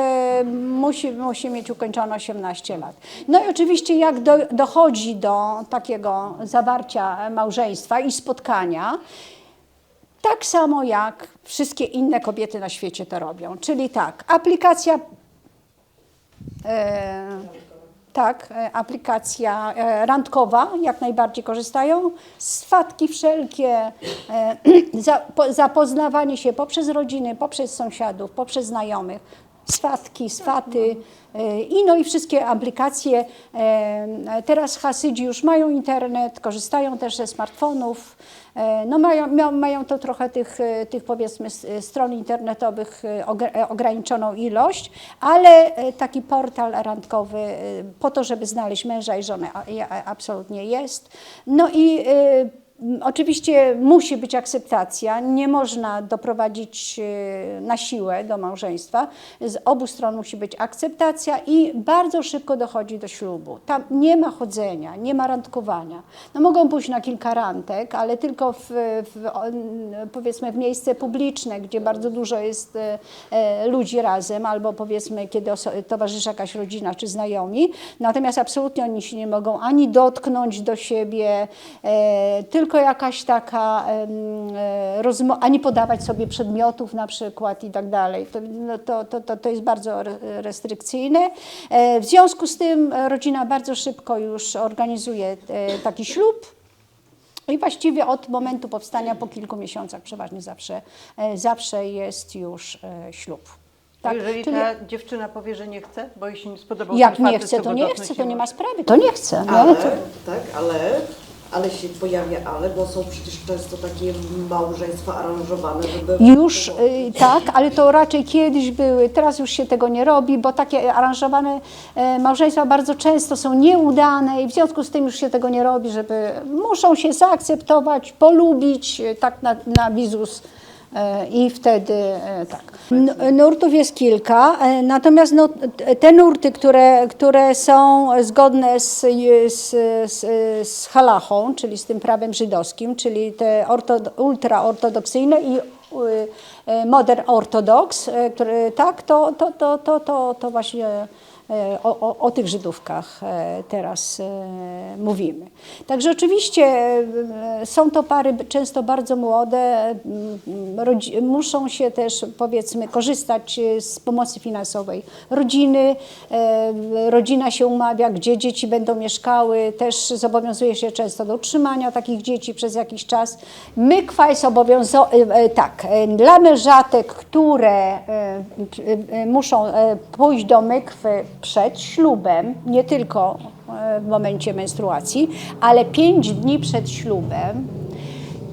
musi mieć ukończone 18 lat. No i oczywiście jak dochodzi do takiego zawarcia małżeństwa i spotkania, tak samo jak wszystkie inne kobiety na świecie to robią, czyli tak, aplikacja randkowa, jak najbardziej korzystają, swatki wszelkie, zapoznawanie się poprzez rodziny, poprzez sąsiadów, poprzez znajomych, swaty i wszystkie aplikacje. Teraz Hasydzi już mają internet, korzystają też ze smartfonów, no mają to trochę tych powiedzmy stron internetowych ograniczoną ilość, ale taki portal randkowy po to, żeby znaleźć męża i żonę absolutnie jest. No i oczywiście musi być akceptacja, nie można doprowadzić na siłę do małżeństwa. Z obu stron musi być akceptacja i bardzo szybko dochodzi do ślubu. Tam nie ma chodzenia, nie ma randkowania. No mogą pójść na kilka randek, ale tylko powiedzmy w miejsce publiczne, gdzie bardzo dużo jest ludzi razem, albo powiedzmy kiedy towarzyszy jakaś rodzina czy znajomi. Natomiast absolutnie oni się nie mogą ani dotknąć do siebie, tylko jakaś taka ani podawać sobie przedmiotów na przykład i tak dalej. To jest bardzo restrykcyjne. W związku z tym rodzina bardzo szybko już organizuje taki ślub i właściwie od momentu powstania po kilku miesiącach przeważnie zawsze jest już ślub. Tak? Jeżeli ta dziewczyna powie, że nie chce, bo jej się nie spodobał jak ten facet, nie chce, to nie chce, to nie ma sprawy, to nie chce. Ale się pojawia bo są przecież często takie małżeństwa aranżowane, żeby... Już tak, ale to raczej kiedyś były, teraz już się tego nie robi, bo takie aranżowane małżeństwa bardzo często są nieudane i w związku z tym już się tego nie robi, muszą się zaakceptować, polubić, tak na wizus I wtedy tak. Nurtów jest kilka, natomiast no, te nurty, które są zgodne z halachą, czyli z tym prawem żydowskim, czyli te ultraortodoksyjne i modern ortodoks, które tak, to właśnie o tych Żydówkach teraz mówimy. Także oczywiście są to pary często bardzo młode, muszą się też, powiedzmy, korzystać z pomocy finansowej rodziny. Rodzina się umawia, gdzie dzieci będą mieszkały, też zobowiązuje się często do utrzymania takich dzieci przez jakiś czas. Mykwa jest tak, dla mężatek, które muszą pójść do mykwy przed ślubem, nie tylko w momencie menstruacji, ale 5 dni przed ślubem.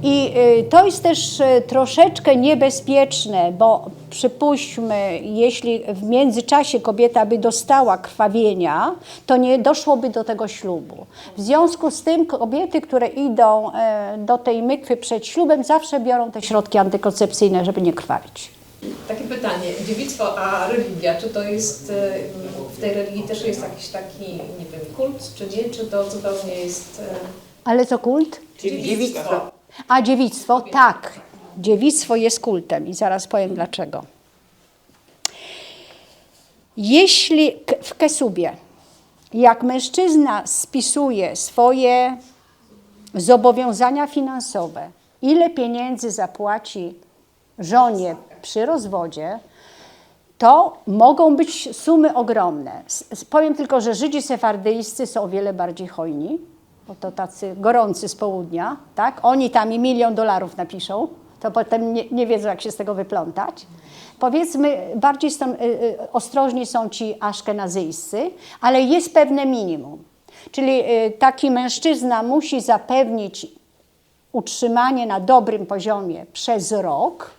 I to jest też troszeczkę niebezpieczne, bo przypuśćmy, jeśli w międzyczasie kobieta by dostała krwawienia, to nie doszłoby do tego ślubu. W związku z tym kobiety, które idą do tej mykwy przed ślubem, zawsze biorą te środki antykoncepcyjne, żeby nie krwawić. Takie pytanie, dziewictwo a religia, czy to jest, w tej religii też jest jakiś taki, nie wiem, kult, czy nie, czy to zupełnie jest... Ale co kult? Dziewictwo. A dziewictwo, tak. Dziewictwo jest kultem i zaraz powiem dlaczego. Jeśli w Kesubie, jak mężczyzna spisuje swoje zobowiązania finansowe, ile pieniędzy zapłaci żonie przy rozwodzie, to mogą być sumy ogromne. Powiem tylko, że Żydzi sefardyjscy są o wiele bardziej hojni, bo to tacy gorący z południa, tak? Oni tam i $1 milion napiszą, to potem nie wiedzą, jak się z tego wyplątać. Powiedzmy, bardziej ostrożni są ci aszkenazyjscy, ale jest pewne minimum. Czyli taki mężczyzna musi zapewnić utrzymanie na dobrym poziomie przez rok,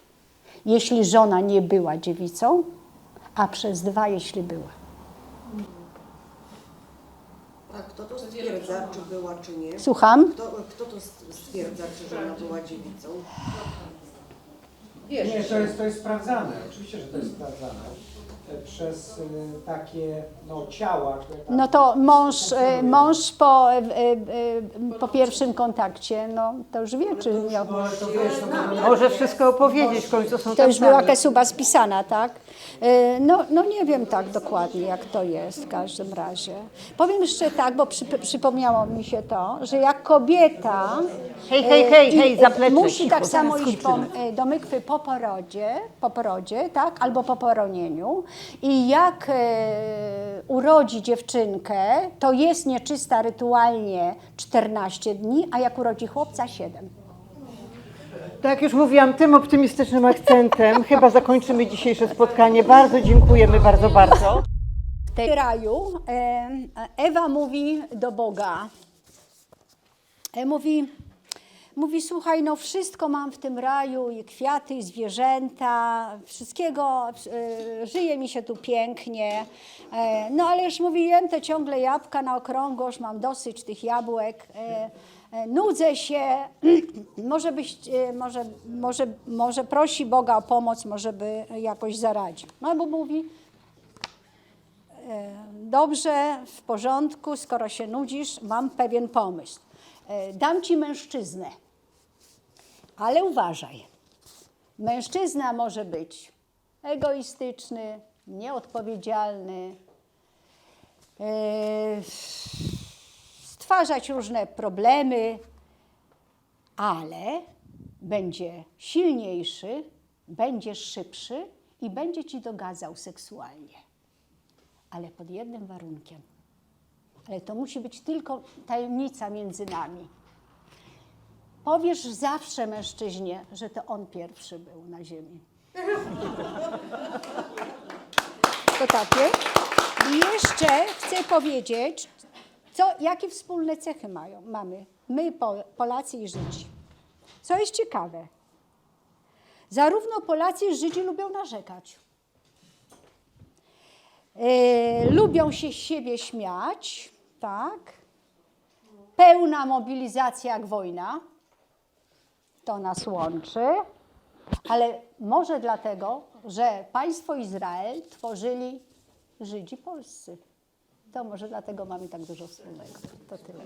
jeśli żona nie była dziewicą, a przez 2, jeśli była. A kto to stwierdza, czy była, czy nie? Słucham? Kto to stwierdza, czy żona była dziewicą? Nie, to jest sprawdzane. Oczywiście, że to jest sprawdzane. Przez takie ciała, które tam... No to mąż po pierwszym kontakcie, no to już wie, czy miał... Może wszystko opowiedzieć, w końcu są To już tak była Kesuba spisana, tak? No nie wiem tak dokładnie, jak to jest w każdym razie. Powiem jeszcze tak, bo przypomniało mi się to, że jak kobieta Hej, zaplecze, musi cicho, tak samo zaraz iść do mykwy po porodzie, tak? Albo po poronieniu. I jak urodzi dziewczynkę, to jest nieczysta rytualnie 14 dni, a jak urodzi chłopca 7. Tak jak już mówiłam, tym optymistycznym akcentem chyba zakończymy dzisiejsze spotkanie. Bardzo dziękujemy, bardzo, bardzo. W tym raju Ewa mówi do Boga. Mówi, słuchaj, no wszystko mam w tym raju, i kwiaty, i zwierzęta, wszystkiego, żyje mi się tu pięknie. No ale już mówi, jem te ciągle jabłka na okrągłość, mam dosyć tych jabłek. Nudzę się, może prosi Boga o pomoc, może by jakoś zaradził. No bo mówi, dobrze, w porządku, skoro się nudzisz, mam pewien pomysł. Dam ci mężczyznę, ale uważaj, mężczyzna może być egoistyczny, nieodpowiedzialny, stwarzać różne problemy, ale będzie silniejszy, będzie szybszy i będzie ci dogadzał seksualnie. Ale pod jednym warunkiem. Ale to musi być tylko tajemnica między nami. Powiesz zawsze mężczyźnie, że to on pierwszy był na ziemi. To takie. I jeszcze chcę powiedzieć, jakie wspólne cechy mamy my, Polacy i Żydzi. Co jest ciekawe, zarówno Polacy i Żydzi lubią narzekać. Lubią się z siebie śmiać, tak? Pełna mobilizacja jak wojna. To nas łączy, Ale może dlatego, że państwo Izrael tworzyli Żydzi polscy. To może dlatego mamy tak dużo wspólnego. To tyle.